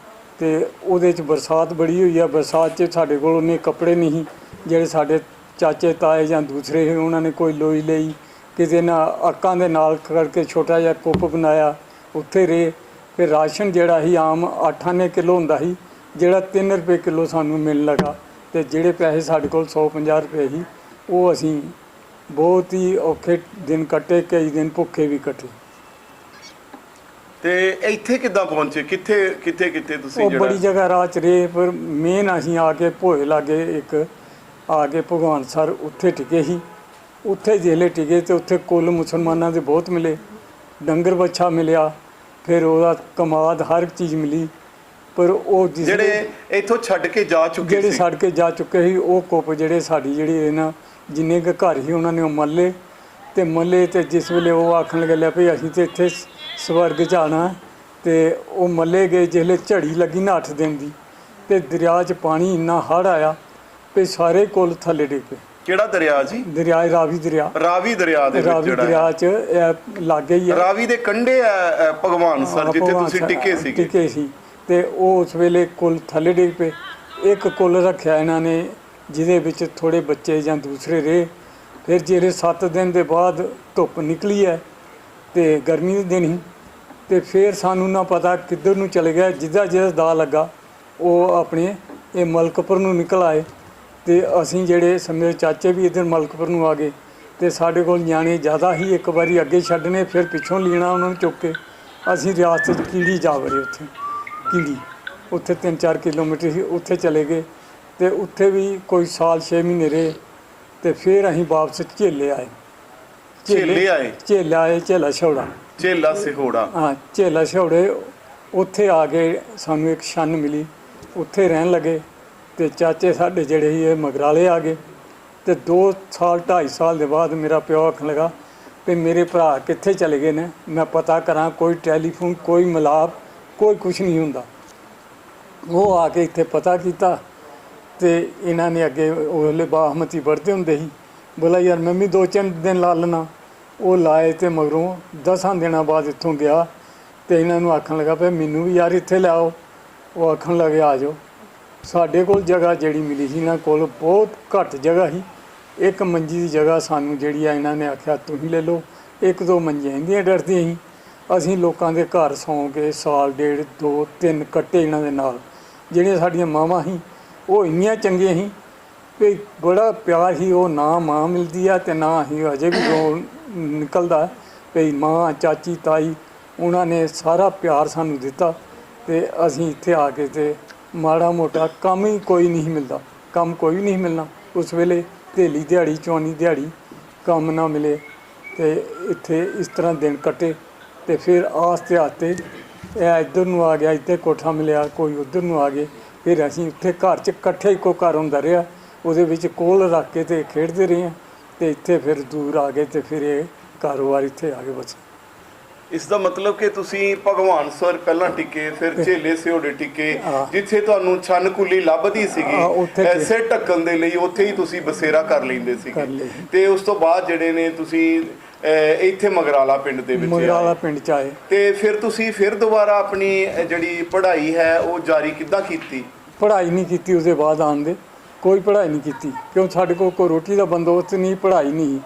ਤੇ ਉਹਦੇ 'ਚ ਬਰਸਾਤ ਬੜੀ ਹੋਈ ਆ। ਬਰਸਾਤ 'ਚ ਸਾਡੇ ਕੋਲ ਉਹਨੇ ਕੱਪੜੇ ਨਹੀਂ ਸੀ, ਜਿਹੜੇ ਸਾਡੇ ਚਾਚੇ ਤਾਏ ਜਾਂ ਦੂਸਰੇ ਸੀ ਉਹਨਾਂ ਨੇ ਕੋਈ ਲੋਈ ਲਈ, ਕਿਸੇ ਨਾਲ ਅੱਕਾਂ ਦੇ ਨਾਲ ਕਰਕੇ ਛੋਟਾ ਜਿਹਾ ਕੁੱਪ ਬਣਾਇਆ, ਉੱਥੇ ਰਹੇ। ਫਿਰ ਰਾਸ਼ਨ ਜਿਹੜਾ ਸੀ ਆਮ 8 ਆਨੇ ਕਿਲੋ ਹੁੰਦਾ ਸੀ, ਜਿਹੜਾ 3 ਰੁਪਏ ਕਿਲੋ ਸਾਨੂੰ ਮਿਲਣ ਲੱਗਾ, ਤੇ ਜਿਹੜੇ ਪੈਸੇ ਸਾਡੇ ਕੋਲ 150 ਰੁਪਏ ਸੀ, ਉਹ ਅਸੀਂ ਬਹੁਤ ਹੀ ਔਖੇ ਦਿਨ ਕੱਟੇ, ਕਈ ਦਿਨ ਭੁੱਖੇ ਵੀ ਕੱਟੇ। ਤੇ ਇੱਥੇ ਕਿੱਦਾਂ ਪਹੁੰਚੇ? ਕਿੱਥੇ ਤੁਸੀਂ ਉਹ ਬੜੀ ਜਗ੍ਹਾ ਰਾਹ 'ਚ ਰਹੇ, ਪਰ ਮੇਨ ਅਸੀਂ ਆ ਕੇ ਭੋਏ ਲਾਗੇ ਇੱਕ ਆ ਕੇ ਭਗਵਾਨ ਸਰ ਉੱਥੇ ਟਿਕੇ ਸੀ। ਉੱਥੇ ਜਿਹਲੇ ਟਿਕੇ ਤੇ ਉੱਥੇ ਕੁੱਲ ਮੁਸਲਮਾਨਾਂ ਦੇ ਬਹੁਤ ਮਿਲੇ, ਡੰਗਰ ਬੱਛਾ ਮਿਲਿਆ, ਫਿਰ ਉਹਦਾ ਕਮਾਦ ਹਰ ਇੱਕ ਚੀਜ਼ ਮਿਲੀ। ਪਰ ਉਹ ਜਿਹੜੇ ਇੱਥੋਂ ਛੱਡ ਕੇ ਜਾ ਚੁੱਕੇ ਜਿਹੜੇ ਛੱਡ ਕੇ ਜਾ ਚੁੱਕੇ ਸੀ, ਉਹ ਕੁੱਪ ਜਿਹੜੇ ਸਾਡੀ ਜਿਹੜੀ ਨਾ ਜਿੰਨੇ ਕੁ ਘਰ ਸੀ ਉਹਨਾਂ ਨੇ ਉਹ ਮੱਲੇ ਤੇ ਜਿਸ ਵੇਲੇ ਉਹ ਆਖਣ ਲੱਗੇ ਵੀ ਅਸੀਂ ਤੇ ਇੱਥੇ ਸਵਰਗ 'ਚ ਆਉਣਾ, ਤੇ ਉਹ ਮੱਲੇ ਗਏ। ਜਿਹਲੇ ਝੜੀ ਲੱਗੀ ਨਾ 8 ਦਿਨ ਦੀ, ਤੇ ਦਰਿਆ 'ਚ ਪਾਣੀ ਇੰਨਾ ਹੜ੍ਹ ਆਇਆ ਵੀ ਸਾਰੇ ਕੁੱਲ ਥੱਲੇ ਡਿੱਗ ਪਏ। ਕਿਹੜਾ ਦਰਿਆ ਜੀ? ਦਰਿਆ ਰਾਵੀ ਦਰਿਆ। ਰਾਵੀ ਦਰਿਆ ਦੇ ਵਿੱਚ ਰਾਵੀ ਦਰਿਆ 'ਚ ਇਹ ਲਾਗੇ ਹੀ ਹੈ। ਰਾਵੀ ਦੇ ਕੰਢੇ ਆ ਭਗਵਾਨ ਸਰ, ਜਿੱਥੇ ਤੁਸੀਂ ਟਿਕੇ ਸੀ। ਤੇ ਉਹ ਉਸ ਵੇਲੇ ਕੁੱਲ ਥੱਲੇ ਡਿੱਗ ਪਏ। ਇੱਕ ਕੁੱਲ ਰੱਖਿਆ ਇਹਨਾਂ ਨੇ ਜਿਹਦੇ ਵਿੱਚ ਥੋੜ੍ਹੇ ਬੱਚੇ ਜਾਂ ਦੂਸਰੇ ਰਹੇ। ਫਿਰ ਜਿਹੜੇ 7 ਦਿਨ ਦੇ ਬਾਅਦ ਧੁੱਪ ਨਿਕਲੀ ਹੈ ਤੇ ਗਰਮੀ ਦੇ ਦਿਨ ਹੀ, ਤੇ ਫਿਰ ਸਾਨੂੰ ਨਾ ਪਤਾ ਕਿੱਧਰ ਨੂੰ ਚਲੇ ਗਿਆ। ਜਿਹਦਾ ਦਾ ਲੱਗਾ ਉਹ ਆਪਣੇ ਇਹ ਮਲਕਪੁਰ ਨੂੰ ਨਿਕਲ ਆਏ, ਤੇ ਅਸੀਂ ਜਿਹੜੇ ਸਮੇਂ ਚਾਚੇ ਵੀ ਇੱਧਰ ਮਲਕਪੁਰ ਨੂੰ ਆ ਗਏ। ਤੇ ਸਾਡੇ ਕੋਲ ਨਿਆਣੇ ਜ਼ਿਆਦਾ ਹੀ, ਇੱਕ ਵਾਰੀ ਅੱਗੇ ਛੱਡਣੇ ਫਿਰ ਪਿੱਛੋਂ ਲੈਣਾ ਉਹਨਾਂ ਨੂੰ ਚੁੱਕ ਕੇ। ਅਸੀਂ ਰਿਆਸਤ 'ਚ ਕੀੜੀ ਜਾ ਵੜੇ, ਉੱਥੇ 3-4 ਕਿਲੋਮੀਟਰ ਸੀ, ਉੱਥੇ ਚਲੇ ਗਏ। ਤੇ ਉੱਥੇ ਵੀ ਕੋਈ ਸਾਲ 6 ਮਹੀਨੇ ਰਹੇ, ਤੇ ਫਿਰ ਅਸੀਂ ਵਾਪਸ ਝੇਲੇ ਆਏ। ਝੇਲਾ ਛੌੜਾ, ਝੇਲਾ ਸਿਹੋੜਾ। ਹਾਂ, ਝੇਲਾ ਛੌੜੇ। ਉੱਥੇ ਆ ਕੇ ਸਾਨੂੰ ਇੱਕ ਛੰਨ ਮਿਲੀ, ਉੱਥੇ ਰਹਿਣ ਲੱਗੇ। ਤੇ ਚਾਚੇ ਸਾਡੇ ਜਿਹੜੇ ਸੀ ਇਹ ਮਗਰਾਲੇ ਆ ਗਏ। ਤੇ 2-2.5 ਸਾਲ ਦੇ ਬਾਅਦ ਮੇਰਾ ਪਿਓ ਆਖਣ ਲੱਗਾ ਵੀ ਮੇਰੇ ਭਰਾ ਕਿੱਥੇ ਚਲੇ ਗਏ ਨੇ, ਮੈਂ ਪਤਾ ਕਰਾਂ। ਕੋਈ ਟੈਲੀਫੋਨ, ਕੋਈ ਮਿਲਾਪ, ਕੋਈ ਕੁਛ ਨਹੀਂ ਹੁੰਦਾ। ਉਹ ਆ ਕੇ ਇੱਥੇ ਪਤਾ ਕੀਤਾ, ਤੇ ਇਹਨਾਂ ਨੇ ਅੱਗੇ ਉਹਲੇ ਬਾਹਮਤੀ ਵੜਦੇ ਹੁੰਦੇ ਸੀ, ਬੋਲਾ ਯਾਰ ਮੈਂ ਵੀ 2-3 ਦਿਨ ਲਾ ਲੈਣਾ। ਉਹ ਲਾਏ, ਤੇ ਮਗਰੋਂ 10 ਦਿਨਾਂ ਬਾਅਦ ਇੱਥੋਂ ਗਿਆ। ਤੇ ਇਹਨਾਂ ਨੂੰ ਆਖਣ ਲੱਗਾ ਵੀ ਮੈਨੂੰ ਵੀ ਯਾਰ ਇੱਥੇ ਲਿਆਓ। ਉਹ ਆਖਣ ਲੱਗੇ ਆ ਜਾਓ। ਸਾਡੇ ਕੋਲ ਜਗ੍ਹਾ ਜਿਹੜੀ ਮਿਲੀ ਸੀ ਇਹਨਾਂ ਕੋਲ ਬਹੁਤ ਘੱਟ ਜਗ੍ਹਾ ਸੀ। ਇੱਕ ਮੰਜੀ ਦੀ ਜਗ੍ਹਾ ਸਾਨੂੰ ਜਿਹੜੀ ਆ ਇਹਨਾਂ ਨੇ ਆਖਿਆ ਤੁਸੀਂ ਲੈ ਲਓ। 1-2 ਮੰਜੀਆਂ ਇੰਦੀਆਂ ਡਰਦੀਆਂ ਸੀ। ਅਸੀਂ ਲੋਕਾਂ ਦੇ ਘਰ ਸੌਂ ਕੇ ਸਾਲ 1.5, 2, 3 ਕੱਟੇ ਇਹਨਾਂ ਦੇ ਨਾਲ। ਜਿਹੜੀਆਂ ਸਾਡੀਆਂ ਮਾਵਾਂ ਸੀ ਉਹ ਇੰਨੀਆਂ ਚੰਗੀਆਂ ਸੀ ਵੀ ਬੜਾ ਪਿਆਰ ਹੀ, ਉਹ ਨਾ ਮਾਂ ਮਿਲਦੀ ਆ ਤੇ ਨਾ ਹੀ ਅਜੇ ਵੀ ਜੋ ਨਿਕਲਦਾ ਵੀ ਮਾਂ ਚਾਚੀ ਤਾਈ ਉਹਨਾਂ ਨੇ ਸਾਰਾ ਪਿਆਰ ਸਾਨੂੰ ਦਿੱਤਾ। ਤੇ ਅਸੀਂ ਇੱਥੇ ਆ ਕੇ ਤੇ ਮਾੜਾ ਮੋਟਾ ਕੰਮ ਹੀ ਕੋਈ ਨਹੀਂ ਮਿਲਦਾ, ਕੰਮ ਕੋਈ ਨਹੀਂ ਮਿਲਣਾ ਉਸ ਵੇਲੇ, ਧੇਲੀ ਦਿਹਾੜੀ ਚੌਣੀ ਦਿਹਾੜੀ ਕੰਮ ਨਾ ਮਿਲੇ ਤੇ ਇੱਥੇ ਇਸ ਤਰ੍ਹਾਂ ਦਿਨ ਕੱਟੇ। ਤੇ ਫਿਰ ਆਸਤੇ ਆਸਤੇ ਇਹ ਇੱਧਰ ਨੂੰ ਆ ਗਿਆ, ਇੱਥੇ ਕੋਠਾ ਮਿਲਿਆ, ਕੋਈ ਉੱਧਰ ਨੂੰ ਆ ਗਏ। ਫਿਰ ਅਸੀਂ ਉੱਥੇ ਘਰ 'ਚ ਇਕੱਠੇ ਇੱਕੋ ਘਰ ਹੁੰਦਾ ਰਿਹਾ, ਉਹਦੇ ਵਿੱਚ ਕੋਲ ਰੱਖ ਕੇ ਤੇ ਖੇਡਦੇ ਰਹੇ ਹਾਂ। ਤੇ ਇੱਥੇ ਫਿਰ ਦੂਰ ਆ ਗਏ ਤੇ ਫਿਰ ਇਹ ਕਾਰੋਬਾਰ ਇੱਥੇ ਆ ਗਏ ਬਸ। ਇਸ ਦਾ ਮਤਲਬ ਕਿ ਤੁਸੀਂ ਭਗਵਾਨ ਸਰ ਪਹਿਲਾਂ ਟਿੱਕੇ, ਫਿਰ ਝੇਲੇ ਸਿਓੜੇ ਟਿੱਕੇ, ਜਿੱਥੇ ਤੁਹਾਨੂੰ ਛੰਨ ਕੁੱਲੀ ਲੱਭਦੀ ਉੱਥੇ ਸੀਗੀ ਸਿਰ ਢੱਕਣ ਦੇ ਲਈ, ਉੱਥੇ ਹੀ ਤੁਸੀਂ ਬਸੇਰਾ ਕਰ ਲੈਂਦੇ ਸੀਗੇ। ਤੇ ਉਸ ਤੋਂ ਬਾਅਦ ਜਿਹੜੇ ਨੇ ਤੁਸੀਂ ਇੱਥੇ ਮਗਰਾਲਾ ਪਿੰਡ ਦੇ ਵਿੱਚ ਮਗਰਾਲਾ ਪਿੰਡ 'ਚ ਆਏ ਤੇ ਫਿਰ ਤੁਸੀਂ ਫਿਰ ਦੁਬਾਰਾ ਆਪਣੀ ਜਿਹੜੀ ਪੜ੍ਹਾਈ ਹੈ ਉਹ ਜਾਰੀ ਕਿੱਦਾਂ ਕੀਤੀ? ਪੜ੍ਹਾਈ ਨਹੀਂ ਕੀਤੀ ਉਹਦੇ ਬਾਅਦ ਆਉਣ ਦੇ, ਕੋਈ ਪੜ੍ਹਾਈ ਨਹੀਂ ਕੀਤੀ, ਕਿਉਂ ਸਾਡੇ ਕੋਲ ਕੋਈ ਰੋਟੀ ਦਾ ਬੰਦੋਬਸਤ ਨਹੀਂ, ਪੜ੍ਹਾਈ ਨਹੀਂ।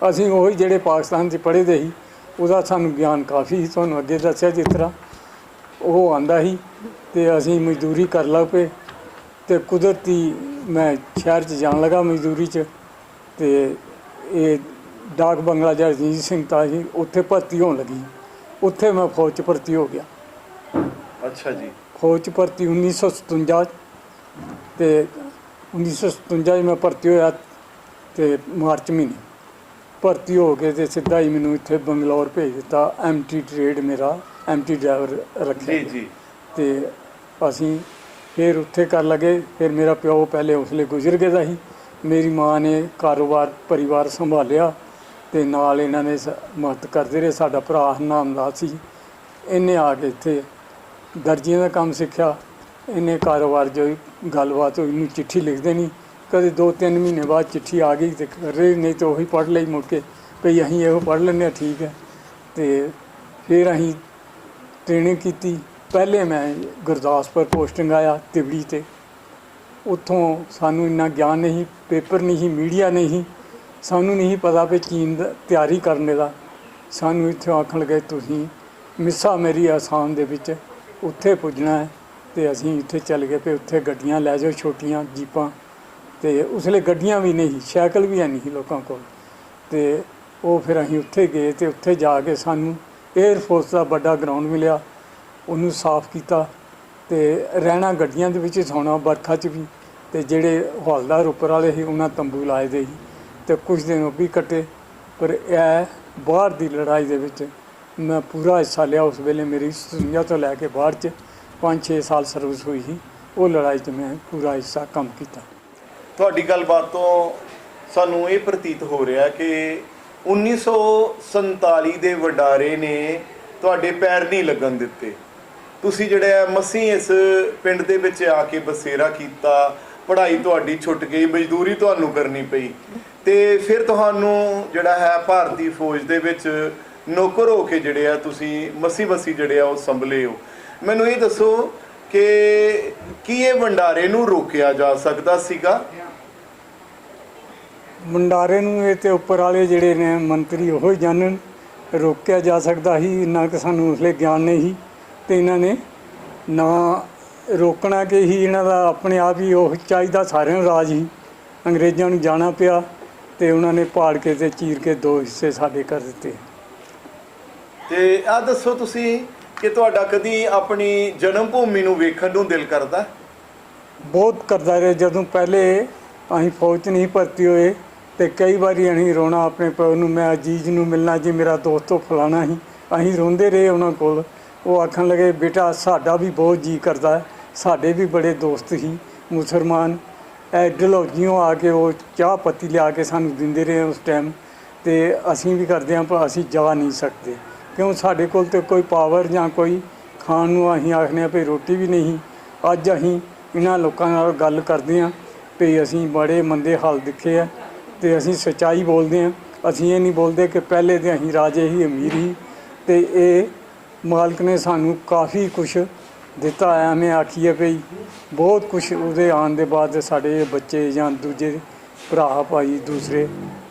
ਅਸੀਂ ਉਹੀ ਜਿਹੜੇ ਪਾਕਿਸਤਾਨ 'ਚ ਪੜ੍ਹੇ ਦੇ ਸੀ ਉਹਦਾ ਸਾਨੂੰ ਗਿਆਨ ਕਾਫੀ ਸੀ, ਤੁਹਾਨੂੰ ਅੱਗੇ ਦੱਸਿਆ ਜਿਸ ਤਰ੍ਹਾਂ ਉਹ ਆਂਦਾ ਸੀ। ਤੇ ਅਸੀਂ ਮਜ਼ਦੂਰੀ ਕਰ ਲੱਗ ਪਏ ਤੇ ਕੁਦਰਤੀ ਮੈਂ ਸ਼ਹਿਰ 'ਚ ਜਾਣ ਲੱਗਾ ਮਜ਼ਦੂਰੀ 'ਚ। ਤੇ ਇਹ ਡਾਕ ਬੰਗਲਾ ਜਿਹੜਾ ਰਣਜੀਤ ਸਿੰਘ ਤਾਜ ਉੱਥੇ ਭਰਤੀ ਹੋਣ ਲੱਗੀ, ਉੱਥੇ ਮੈਂ ਫੌਜ 'ਚ ਭਰਤੀ ਹੋ ਗਿਆ। ਅੱਛਾ ਜੀ। ਫੌਜ 'ਚ ਭਰਤੀ 1957 ਤੇ 1957 'ਚ ਮੈਂ ਭਰਤੀ ਹੋਇਆ ਤੇ ਮਾਰਚ ਮਹੀਨੇ ਭਰਤੀ ਹੋ ਕੇ ਤੇ ਸਿੱਧਾ ਹੀ ਮੈਨੂੰ ਇੱਥੇ ਬੰਗਲੌਰ ਭੇਜ ਦਿੱਤਾ। ਐਮਟੀ ਟ੍ਰੇਡ ਮੇਰਾ ਐਮਟੀ ਡਰਾਈਵਰ ਰੱਖਿਆ ਜੀ। ਤੇ ਅਸੀਂ ਫਿਰ ਉੱਥੇ ਕਰ ਲਗੇ। ਫਿਰ ਮੇਰਾ ਪਿਓ ਪਹਿਲੇ ਉਸਲੇ ਗੁਜ਼ਰ ਗਿਆ ਸੀ, ਮੇਰੀ ਮਾਂ ਨੇ ਕਾਰੋਬਾਰ ਪਰਿਵਾਰ ਸੰਭਾਲਿਆ ਤੇ ਨਾਲ ਇਹਨਾਂ ਨੇ ਮਦਦ ਕਰਦੇ ਰਹੇ। ਸਾਡਾ ਭਰਾ ਨਾਮਦਾਰ ਸੀ, ਇਹਨੇ ਆ ਕੇ ਇੱਥੇ ਦਰਜੀਆਂ ਦਾ ਕੰਮ ਸਿੱਖਿਆ। ਇਹਨੇ ਕਾਰੋਬਾਰ ਜੋ ਗੱਲਬਾਤ ਹੋਈ ਇਹਨੂੰ ਚਿੱਠੀ ਲਿਖ ਦੇਣੀ, ਕਦੇ 2-3 ਮਹੀਨੇ ਬਾਅਦ ਚਿੱਠੀ ਆ ਗਈ ਤੇ ਕਰ ਰਹੇ, ਨਹੀਂ ਤਾਂ ਉਹੀ ਪੜ੍ਹ ਲਈ ਮੁੜ ਕੇ ਭਈ ਅਸੀਂ ਇਹੋ ਪੜ੍ਹ ਲੈਂਦੇ ਹਾਂ, ਠੀਕ ਹੈ। ਤੇ ਫਿਰ ਅਸੀਂ ਟ੍ਰੇਨਿੰਗ ਕੀਤੀ। ਪਹਿਲੇ ਮੈਂ ਗੁਰਦਾਸਪੁਰ ਪੋਸਟਿੰਗ ਆਇਆ ਤਿਬੜੀ ਤੇ, ਉੱਥੋਂ ਸਾਨੂੰ ਇੰਨਾ ਗਿਆਨ ਨਹੀਂ, ਪੇਪਰ ਨਹੀਂ, ਮੀਡੀਆ ਨਹੀਂ, ਸਾਨੂੰ ਨਹੀਂ ਪਤਾ ਵੀ ਚੀਨ ਦਾ ਤਿਆਰੀ ਕਰਨ ਦਾ। ਸਾਨੂੰ ਇੱਥੇ ਆਖਣ ਲੱਗੇ ਤੁਸੀਂ ਮਿੱਸਾ ਮੇਰੀ ਆਸਾਮ ਦੇ ਵਿੱਚ ਉੱਥੇ ਪੁੱਜਣਾ ਹੈ। ਤੇ ਅਸੀਂ ਇੱਥੇ ਚੱਲ ਗਏ ਵੀ ਉੱਥੇ ਗੱਡੀਆਂ ਲੈ ਜਾਓ, ਛੋਟੀਆਂ ਜੀਪਾਂ। ਤੇ ਉਸਲੇ ਗੱਡੀਆਂ ਵੀ ਨਹੀਂ, ਸਾਈਕਲ ਵੀ ਹੈ ਨਹੀਂ ਸੀ ਲੋਕਾਂ ਕੋਲ। ਤੇ ਉਹ ਫਿਰ ਅਸੀਂ ਉੱਥੇ ਗਏ ਤੇ ਉੱਥੇ ਜਾ ਕੇ ਸਾਨੂੰ 에ਅਰ ਫੋਰਸ ਦਾ ਵੱਡਾ ਗਰਾਊਂਡ ਮਿਲਿਆ, ਉਹਨੂੰ ਸਾਫ਼ ਕੀਤਾ ਤੇ ਰਹਿਣਾ ਗੱਡੀਆਂ ਦੇ ਵਿੱਚ ਸੌਣਾ ਬਰਖਾ 'ਚ ਵੀ। ਤੇ ਜਿਹੜੇ ਹੌਲਦਾਰ ਉੱਪਰ ਵਾਲੇ ਸੀ ਉਹਨਾਂ ਤੰਬੂ ਲਾਏ ਦੇ ਸੀ ਤੇ ਕੁਝ ਦਿਨ ਉਹ ਵੀ ਕੱਟੇ। ਪਰ ਇਹ ਬਾਹਰ ਦੀ ਲੜਾਈ ਦੇ ਵਿੱਚ ਮੈਂ ਪੂਰਾ ਹਿੱਸਾ ਲਿਆ। ਉਸ ਵੇਲੇ ਮੇਰੀ 57 ਤੋਂ ਲੈ ਕੇ ਬਾਹਰ 'ਚ 5-6 ਸਾਲ ਸਰਵਿਸ ਹੋਈ ਸੀ, ਉਹ ਲੜਾਈ 'ਚ ਮੈਂ ਪੂਰਾ ਹਿੱਸਾ ਕੰਮ ਕੀਤਾ। ਤੁਹਾਡੀ ਗੱਲਬਾਤ ਤੋਂ ਸਾਨੂੰ ਇਹ ਪ੍ਰਤੀਤ ਹੋ ਰਿਹਾ ਕਿ 1947 ਦੇ ਵਡਾਰੇ ਨੇ ਤੁਹਾਡੇ ਪੈਰ ਨਹੀਂ ਲੱਗਣ ਦਿੱਤੇ। ਤੁਸੀਂ ਜਿਹੜਾ ਮਸੀਂ ਇਸ ਪਿੰਡ ਦੇ ਵਿੱਚ ਆ ਕੇ ਬਸੇਰਾ ਕੀਤਾ, ਪੜ੍ਹਾਈ ਤੁਹਾਡੀ ਛੁੱਟ ਗਈ, ਮਜ਼ਦੂਰੀ ਤੁਹਾਨੂੰ ਕਰਨੀ ਪਈ ਤੇ ਫਿਰ ਤੁਹਾਨੂੰ ਜਿਹੜਾ ਹੈ ਭਾਰਤੀ ਫੌਜ ਦੇ ਵਿੱਚ ਨੌਕਰ ਹੋ ਕੇ ਜਿਹੜੇ ਆ ਤੁਸੀਂ ਮਸੀਂ ਜਿਹੜੇ ਆ ਉਹ ਸੰਭਲੇ ਹੋ। ਮੈਨੂੰ ਇਹ ਦੱਸੋ ਕਿ ਕੀ ਇਹ ਵੰਡਾਰੇ ਨੂੰ ਰੋਕਿਆ ਜਾ ਸਕਦਾ ਸੀਗਾ? ਵੰਡਾਰੇ ਨੂੰ ਇਹ ਤੇ ਉੱਪਰ ਵਾਲੇ ਜਿਹੜੇ ਨੇ ਮੰਤਰੀ ਉਹ ਹੀ ਜਾਣਨ। ਰੋਕਿਆ ਜਾ ਸਕਦਾ ਸੀ, ਇੰਨਾ ਕਿ ਸਾਨੂੰ ਉਸਲੇ ਗਿਆਨ ਨਹੀਂ ਸੀ ਤੇ ਇਹਨਾਂ ਨੇ ਨਾ ਰੋਕਣਾ ਕਿ ਹੀ ਇਹਨਾਂ ਦਾ ਆਪਣੇ ਆਪ ਹੀ ਉਹ ਚਾਹੀਦਾ ਸਾਰਿਆਂ ਨੂੰ ਰਾਜ ਹੀ। ਅੰਗਰੇਜ਼ਾਂ ਨੂੰ ਜਾਣਾ ਪਿਆ ਤੇ ਉਹਨਾਂ ਨੇ ਪਾੜ ਕੇ ਤੇ ਚੀਰ ਕੇ 2 ਹਿੱਸੇ ਸਾਡੇ ਕਰ ਦਿੱਤੇ। ਤੇ ਆਹ ਦੱਸੋ ਤੁਸੀਂ ਕਿ ਤੁਹਾਡਾ ਕਦੀ ਆਪਣੀ ਜਨਮ ਭੂਮੀ ਨੂੰ ਵੇਖਣ ਨੂੰ ਦਿਲ ਕਰਦਾ? ਬਹੁਤ ਕਰਦਾ ਰਿਹਾ। ਜਦੋਂ ਪਹਿਲੇ ਅਸੀਂ ਫੌਜ 'ਚ ਨਹੀਂ ਭਰਤੀ ਹੋਏ ਤੇ ਕਈ ਵਾਰੀ ਅਸੀਂ ਰੋਣਾ ਆਪਣੇ ਪਿਓ ਨੂੰ, ਮੈਂ ਅਜੀਜ਼ ਨੂੰ ਮਿਲਣਾ ਜੀ, ਮੇਰਾ ਦੋਸਤੋ ਫਲਾਣਾ ਸੀ। ਅਸੀਂ ਰੋਂਦੇ ਰਹੇ ਉਹਨਾਂ ਕੋਲ। ਉਹ ਆਖਣ ਲੱਗੇ ਬੇਟਾ ਸਾਡਾ ਵੀ ਬਹੁਤ ਜੀਅ ਕਰਦਾ, ਸਾਡੇ ਵੀ ਬੜੇ ਦੋਸਤ ਸੀ ਮੁਸਲਮਾਨ। ਡਲਹੌਜ਼ੀਓਂ ਆ ਕੇ ਉਹ ਚਾਹ ਪੱਤੀ ਲਿਆ ਕੇ ਸਾਨੂੰ ਦਿੰਦੇ ਰਹੇ ਉਸ ਟਾਈਮ। ਤੇ ਅਸੀਂ ਵੀ ਕਰਦੇ ਹਾਂ ਪਰ ਅਸੀਂ ਜਾ ਨਹੀਂ ਸਕਦੇ, ਕਿਉਂ ਸਾਡੇ ਕੋਲ ਤਾਂ ਕੋਈ ਪਾਵਰ ਜਾਂ ਕੋਈ ਖਾਣ ਨੂੰ ਅਸੀਂ ਆਖਦੇ ਹਾਂ ਵੀ ਰੋਟੀ ਵੀ ਨਹੀਂ। ਅੱਜ ਅਸੀਂ ਇਹਨਾਂ ਲੋਕਾਂ ਨਾਲ ਗੱਲ ਕਰਦੇ ਹਾਂ ਵੀ ਅਸੀਂ ਬੜੇ ਮੰਦੇ ਹਾਲ ਦਿਖੇ ਆ ਤੇ ਅਸੀਂ ਸੱਚਾਈ ਬੋਲਦੇ ਹਾਂ। ਅਸੀਂ ਇਹ ਨਹੀਂ ਬੋਲਦੇ ਕਿ ਪਹਿਲੇ ਤਾਂ ਅਸੀਂ ਰਾਜੇ ਹੀ ਅਮੀਰ ਹੀ ਤੇ ਇਹ ਮਾਲਕ ਨੇ ਸਾਨੂੰ ਕਾਫੀ ਕੁਛ ਦਿੱਤਾ। ਐਵੇਂ ਆਖੀਏ ਵੀ ਬਹੁਤ ਕੁਛ ਉਹਦੇ ਆਉਣ ਦੇ ਬਾਅਦ ਸਾਡੇ ਬੱਚੇ ਜਾਂ ਦੂਜੇ ਭਰਾ ਭਾਈ ਦੂਸਰੇ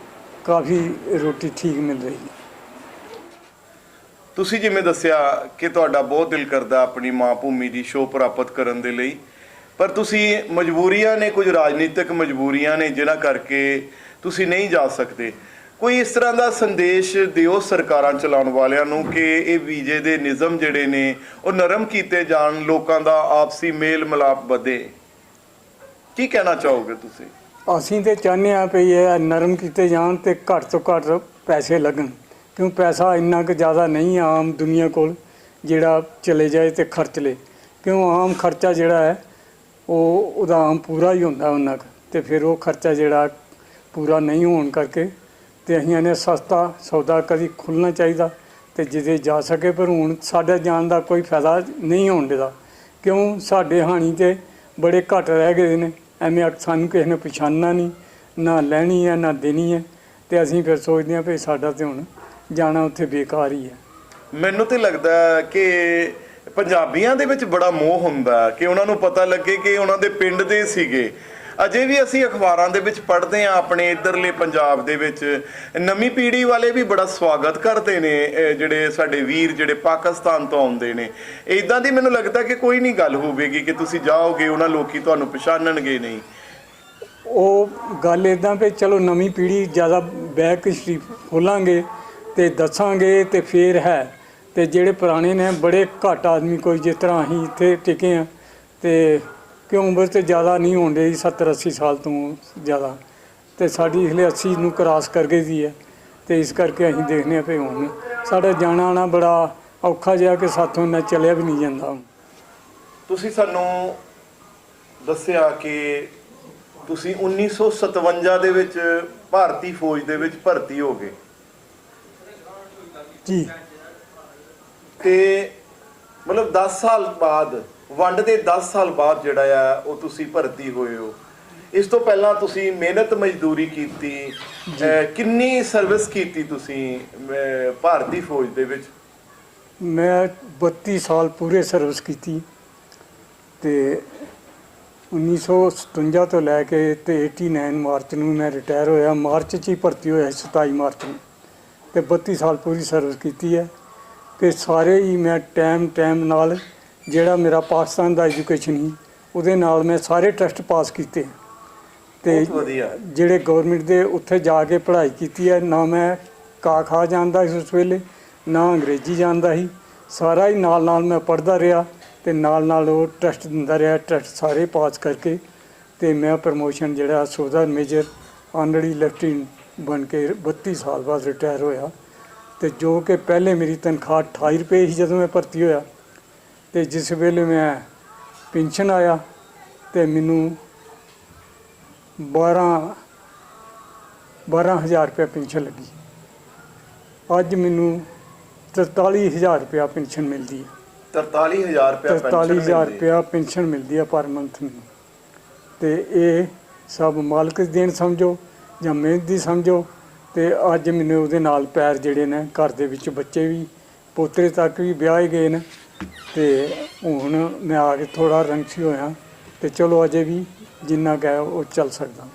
ਕਾਫੀ ਰੋਟੀ ਠੀਕ ਮਿਲ ਰਹੀ ਹੈ। ਤੁਸੀਂ ਜਿਵੇਂ ਦੱਸਿਆ ਕਿ ਤੁਹਾਡਾ ਬਹੁਤ ਦਿਲ ਕਰਦਾ ਆਪਣੀ ਮਾਂ ਭੂਮੀ ਦੀ ਛੋਹ ਪ੍ਰਾਪਤ ਕਰਨ ਦੇ ਲਈ ਪਰ ਤੁਸੀਂ ਮਜਬੂਰੀਆਂ ਨੇ, ਕੁਝ ਰਾਜਨੀਤਿਕ ਮਜਬੂਰੀਆਂ ਨੇ ਜਿਨ੍ਹਾਂ ਕਰਕੇ ਤੁਸੀਂ ਨਹੀਂ ਜਾ ਸਕਦੇ। ਕੋਈ ਇਸ ਤਰ੍ਹਾਂ ਦਾ ਸੰਦੇਸ਼ ਦਿਓ ਸਰਕਾਰਾਂ ਚਲਾਉਣ ਵਾਲਿਆਂ ਨੂੰ ਕਿ ਇਹ ਵੀਜ਼ੇ ਦੇ ਨਿਯਮ ਜਿਹੜੇ ਨੇ ਉਹ ਨਰਮ ਕੀਤੇ ਜਾਣ, ਲੋਕਾਂ ਦਾ ਆਪਸੀ ਮੇਲ ਮਿਲਾਪ ਵਧੇ। ਕੀ ਕਹਿਣਾ ਚਾਹੋਗੇ ਤੁਸੀਂ? ਅਸੀਂ ਤੇ ਚਾਹੁੰਦੇ ਹਾਂ ਵੀ ਇਹ ਨਰਮ ਕੀਤੇ ਜਾਣ ਤੇ ਘੱਟ ਤੋਂ ਘੱਟ ਪੈਸੇ ਲੱਗਣ, ਕਿਉਂ ਪੈਸਾ ਇੰਨਾ ਕੁ ਜ਼ਿਆਦਾ ਨਹੀਂ ਆਮ ਦੁਨੀਆ ਕੋਲ ਜਿਹੜਾ ਚਲੇ ਜਾਏ ਤੇ ਖਰਚ ਲੇ। ਕਿਉਂ ਆਮ ਖਰਚਾ ਜਿਹੜਾ ਹੈ ਉਹਦਾ ਆਮ ਪੂਰਾ ਹੀ ਹੁੰਦਾ ਉਹਨਾਂ ਕੁ, ਤੇ ਫਿਰ ਉਹ ਖਰਚਾ ਜਿਹੜਾ ਪੂਰਾ ਨਹੀਂ ਹੋਣ ਕਰਕੇ ਤੇ ਅਸੀਂ ਨੇ ਸਸਤਾ ਸੌਦਾ ਕਦੀ ਖੁੱਲ੍ਹਣਾ ਚਾਹੀਦਾ ਤੇ ਜਿਹਦੇ ਜਾ ਸਕੇ। ਪਰ ਹੁਣ ਸਾਡੇ ਜਾਣ ਦਾ ਕੋਈ ਫਾਇਦਾ ਨਹੀਂ ਹੋਣ ਦੇਦਾ, ਕਿਉਂ ਸਾਡੇ ਹਾਣੀ ਤੇ ਬੜੇ ਘੱਟ ਰਹਿ ਗਏ ਨੇ। ਐਵੇਂ ਸਾਨੂੰ ਕਿਸੇ ਨੇ ਪਛਾਣਨਾ ਨਹੀਂ, ਨਾ ਲੈਣੀ ਹੈ ਨਾ ਦੇਣੀ ਹੈ, ਤੇ ਅਸੀਂ ਫਿਰ ਸੋਚਦੇ ਹਾਂ ਵੀ ਸਾਡਾ ਤੇ ਹੁਣ ਜਾਣਾ ਉੱਥੇ ਬੇਕਾਰ ਹੀ ਹੈ। ਮੈਨੂੰ ਤੇ ਲੱਗਦਾ ਕਿ ਪੰਜਾਬੀਆਂ ਦੇ ਵਿੱਚ ਬੜਾ ਮੋਹ ਹੁੰਦਾ ਕਿ ਉਹਨਾਂ ਨੂੰ ਪਤਾ ਲੱਗੇ ਕਿ ਉਹਨਾਂ ਦੇ ਪਿੰਡ ਦੇ ਸੀਗੇ। ਅਜੇ ਵੀ ਅਸੀਂ ਅਖਬਾਰਾਂ ਦੇ ਵਿੱਚ ਪੜ੍ਹਦੇ ਹਾਂ ਆਪਣੇ ਇੱਧਰਲੇ ਪੰਜਾਬ ਦੇ ਵਿੱਚ ਨਵੀਂ ਪੀੜ੍ਹੀ ਵਾਲੇ ਵੀ ਬੜਾ ਸਵਾਗਤ ਕਰਦੇ ਨੇ, ਜਿਹੜੇ ਸਾਡੇ ਵੀਰ ਜਿਹੜੇ ਪਾਕਿਸਤਾਨ ਤੋਂ ਆਉਂਦੇ ਨੇ। ਇੱਦਾਂ ਦੀ ਮੈਨੂੰ ਲੱਗਦਾ ਕਿ ਕੋਈ ਨਹੀਂ ਗੱਲ ਹੋਵੇਗੀ ਕਿ ਤੁਸੀਂ ਜਾਓਗੇ ਉਹਨਾਂ ਲੋਕੀ ਤੁਹਾਨੂੰ ਪਛਾਣਨਗੇ ਨਹੀਂ। ਉਹ ਗੱਲ ਇੱਦਾਂ ਵੀ ਚਲੋ ਨਵੀਂ ਪੀੜ੍ਹੀ ਜ਼ਿਆਦਾ ਬੈਕ ਹਿਸਟਰੀ ਖੋਲਾਂਗੇ ਤੇ ਦੱਸਾਂਗੇ ਤੇ ਫਿਰ ਹੈ, ਤੇ ਜਿਹੜੇ ਪੁਰਾਣੇ ਨੇ ਬੜੇ ਘੱਟ ਆਦਮੀ, ਕੋਈ ਜਿਸ ਤਰ੍ਹਾਂ ਅਸੀਂ ਇੱਥੇ ਟਿਕੇ ਹਾਂ ਤੇ ਕਿਉਂ ਉਮਰ ਤੇ ਜ਼ਿਆਦਾ ਨਹੀਂ ਹੋਣ ਡਈ 70-80 ਸਾਲ ਤੋਂ ਜ਼ਿਆਦਾ, ਤੇ ਸਾਡੀ ਇਸ ਲਈ 80 ਨੂੰ ਕ੍ਰਾਸ ਕਰ ਗਈ ਦੀ ਹੈ। ਤੇ ਇਸ ਕਰਕੇ ਅਸੀਂ ਦੇਖਦੇ ਹਾਂ ਵੀ ਹੁਣ ਸਾਡਾ ਜਾਣਾ ਆਉਣਾ ਬੜਾ ਔਖਾ ਜਿਹਾ ਕਿ ਸਾਥੋਂ ਇੰਨਾ ਚੱਲਿਆ ਵੀ ਨਹੀਂ ਜਾਂਦਾ। ਹੁਣ ਤੁਸੀਂ ਸਾਨੂੰ ਦੱਸਿਆ ਕਿ ਤੁਸੀਂ 1957 ਦੇ ਵਿੱਚ ਭਾਰਤੀ ਫੌਜ ਦੇ ਵਿੱਚ ਭਰਤੀ ਹੋ ਗਏ ਜੀ, ਤੇ ਮਤਲਬ 10 ਸਾਲ ਬਾਅਦ, ਵੰਡ ਦੇ 10 ਸਾਲ ਬਾਅਦ ਜਿਹੜਾ ਆ ਉਹ ਤੁਸੀਂ ਭਰਤੀ ਹੋਏ ਹੋ। ਇਸ ਤੋਂ ਪਹਿਲਾਂ ਤੁਸੀਂ ਮਿਹਨਤ ਮਜ਼ਦੂਰੀ ਕੀਤੀ, ਕਿੰਨੀ ਸਰਵਿਸ ਕੀਤੀ ਤੁਸੀਂ ਭਾਰਤੀ ਫੌਜ ਦੇ ਵਿੱਚ? ਮੈਂ 32 ਸਾਲ ਪੂਰੇ ਸਰਵਿਸ ਕੀਤੀ ਤੇ 1957 ਤੋਂ ਲੈ ਕੇ ਤੇ 89 ਮਾਰਚ ਨੂੰ ਮੈਂ ਰਿਟਾਇਰ ਹੋਇਆ। ਮਾਰਚ 'ਚ ਹੀ ਭਰਤੀ ਹੋਇਆ 27 ਮਾਰਚ ਨੂੰ, ਤੇ 32 ਸਾਲ ਪੂਰੀ ਸਰਵਿਸ ਕੀਤੀ ਹੈ। ਕਿ ਸਾਰੇ ਹੀ ਮੈਂ ਟਾਈਮ ਨਾਲ ਜਿਹੜਾ ਮੇਰਾ ਪਾਕਿਸਤਾਨ ਦਾ ਐਜੂਕੇਸ਼ਨ ਸੀ ਉਹਦੇ ਨਾਲ ਮੈਂ ਸਾਰੇ ਟੈਸਟ ਪਾਸ ਕੀਤੇ ਤੇ ਜਿਹੜੇ ਗਵਰਨਮੈਂਟ ਦੇ ਉੱਥੇ ਜਾ ਕੇ ਪੜ੍ਹਾਈ ਕੀਤੀ ਹੈ। ਨਾ ਮੈਂ ਖਾ ਜਾਣਦਾ ਸੀ ਉਸ ਵੇਲੇ, ਨਾ ਅੰਗਰੇਜ਼ੀ ਜਾਣਦਾ ਸੀ। ਸਾਰਾ ਹੀ ਨਾਲ ਮੈਂ ਪੜ੍ਹਦਾ ਰਿਹਾ ਤੇ ਨਾਲ ਉਹ ਟੈਸਟ ਦਿੰਦਾ ਰਿਹਾ। ਟੈਸਟ ਸਾਰੇ ਪਾਸ ਕਰਕੇ ਤੇ ਮੈਂ ਪ੍ਰਮੋਸ਼ਨ ਜਿਹੜਾ ਸੋਲਜਰ ਮੇਜਰ ਆਨਰੇਰੀ ਲੈਫਟੀਨੈਂਟ ਬਣ ਕੇ 32 ਸਾਲ ਬਾਅਦ ਰਿਟਾਇਰ ਹੋਇਆ। ਤੇ ਜੋ ਕਿ ਪਹਿਲੇ ਮੇਰੀ ਤਨਖਾਹ 28 ਰੁਪਏ ਸੀ ਜਦੋਂ ਮੈਂ ਭਰਤੀ ਹੋਇਆ, ਤੇ ਜਿਸ ਵੇਲੇ ਮੈਂ ਪੈਨਸ਼ਨ ਆਇਆ ਤੇ ਮੈਨੂੰ 12,000 ਰੁਪਏ ਪੈਨਸ਼ਨ ਲੱਗੀ। ਅੱਜ ਮੈਨੂੰ 43,000 ਰੁਪਇਆ ਪੈਨਸ਼ਨ ਮਿਲਦੀ ਹੈ। 43,000 ਰੁਪਇਆ 43,000 ਰੁਪਇਆ ਪੈਨਸ਼ਨ ਮਿਲਦੀ ਹੈ ਪਰ ਮੰਥ ਮੈਨੂੰ। ਤੇ ਇਹ ਸਭ ਮਾਲਕ ਦੀ ਦੇਣ ਸਮਝੋ ਜਾਂ ਮਿਹਨਤ ਦੀ ਸਮਝੋ। ਤੇ ਅੱਜ ਮੈਨੂੰ ਉਹਦੇ ਨਾਲ ਪੈਰ ਜਿਹੜੇ ਨੇ, ਘਰ ਦੇ ਵਿੱਚ ਬੱਚੇ ਵੀ, ਪੋਤਰੇ ਤੱਕ ਵੀ ਵਿਆਹੇ ਗਏ ਨੇ, ਤੇ ਹੁਣ ਮੈਂ ਆ ਕੇ ਥੋੜ੍ਹਾ ਰੰਗਸੀ ਹੋਇਆ ਤੇ ਚਲੋ ਅਜੇ ਵੀ ਜਿੰਨਾ ਕੁ ਹੈ ਉਹ ਚੱਲ ਸਕਦਾ।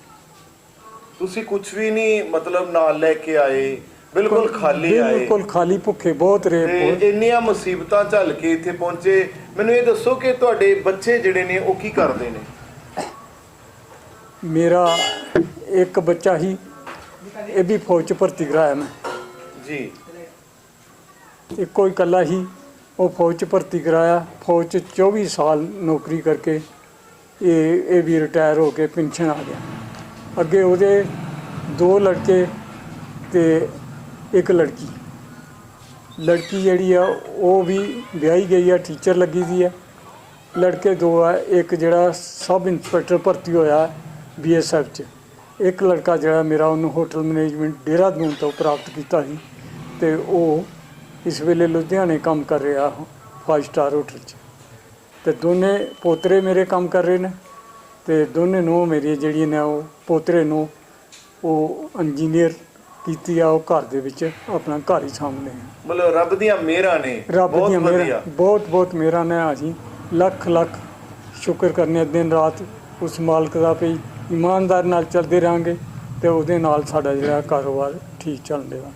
ਤੁਸੀਂ ਕੁਝ ਵੀ ਨਹੀਂ ਮਤਲਬ ਨਾਲ ਲੈ ਕੇ ਆਏ, ਬਿਲਕੁਲ ਖਾਲੀ ਆਏ? ਬਿਲਕੁਲ ਖਾਲੀ, ਭੁੱਖੇ ਬਹੁਤ ਰਹੇ। ਤੇ ਇੰਨੀਆਂ ਮੁਸੀਬਤਾਂ ਝੱਲ ਕੇ ਇੱਥੇ ਪਹੁੰਚੇ। ਮੈਨੂੰ ਇਹ ਦੱਸੋ ਕਿ ਤੁਹਾਡੇ ਬੱਚੇ ਜਿਹੜੇ ਨੇ ਉਹ ਕੀ ਕਰਦੇ ਨੇ? ਮੇਰਾ ਇੱਕ ਬੱਚਾ ਹੀ, ਇਹ ਵੀ ਫੌਜ 'ਚ ਭਰਤੀ ਕਰਾਇਆ ਮੈਂ ਜੀ। ਇੱਕੋ ਹੀ ਇਕੱਲਾ ਹੀ ਉਹ ਫੌਜ 'ਚ ਭਰਤੀ ਕਰਾਇਆ। ਫੌਜ 'ਚ 24 ਸਾਲ ਨੌਕਰੀ ਕਰਕੇ ਇਹ ਵੀ ਰਿਟਾਇਰ ਹੋ ਕੇ ਪੈਨਸ਼ਨ ਆ ਗਿਆ। ਅੱਗੇ ਉਹਦੇ 2 ਲੜਕੇ ਤੇ ਇੱਕ ਲੜਕੀ ਜਿਹੜੀ ਆ ਉਹ ਵੀ ਵਿਆਹੀ ਗਈ ਆ, ਟੀਚਰ ਲੱਗੀ ਦੀ ਹੈ। ਲੜਕੇ 2 ਆ, ਇੱਕ ਜਿਹੜਾ ਸਬ ਇੰਸਪੈਕਟਰ ਭਰਤੀ ਹੋਇਆ BSF 'ਚ। ਇੱਕ ਲੜਕਾ ਜਿਹੜਾ ਮੇਰਾ, ਉਹਨੂੰ ਹੋਟਲ ਮੈਨੇਜਮੈਂਟ ਦੇਹਰਾਦੂਨ ਤੋਂ ਪ੍ਰਾਪਤ ਕੀਤਾ ਸੀ ਤੇ ਉਹ ਇਸ ਵੇਲੇ ਲੁਧਿਆਣੇ ਕੰਮ ਕਰ ਰਿਹਾ 5 ਸਟਾਰ ਹੋਟਲ 'ਚ। ਤੇ ਦੋਨੇ ਪੋਤਰੇ ਮੇਰੇ ਕੰਮ ਕਰ ਰਹੇ ਨੇ ਤੇ ਦੋਨੇ ਨੂੰਹ ਮੇਰੀਆਂ ਜਿਹੜੀਆਂ ਨੇ, ਉਹ ਪੋਤਰੇ ਨੂੰ ਉਹ ਇੰਜੀਨੀਅਰ ਕੀਤੀ ਆ, ਉਹ ਘਰ ਦੇ ਵਿੱਚ ਆਪਣਾ ਘਰ ਹੀ ਸਾਂਭਦੇ ਆ। ਮਤਲਬ ਰੱਬ ਦੀਆਂ ਮਿਹਰਾਂ ਨੇ, ਰੱਬ ਦੀਆਂ ਮਿਹਰਾਂ, ਬਹੁਤ ਮਿਹਰਾਂ ਨੇ। ਅਸੀਂ ਲੱਖ ਸ਼ੁਕਰ ਕਰਨੇ ਦਿਨ ਰਾਤ ਉਸ ਮਾਲਕ ਦਾ ਵੀ ਇਮਾਨਦਾਰ ਨਾਲ ਚੱਲਦੇ ਰਹਾਂਗੇ ਤੇ ਉਹਦੇ ਨਾਲ ਸਾਡਾ ਜਿਹੜਾ ਕਾਰੋਬਾਰ ਠੀਕ ਚੱਲ ਰਿਹਾ।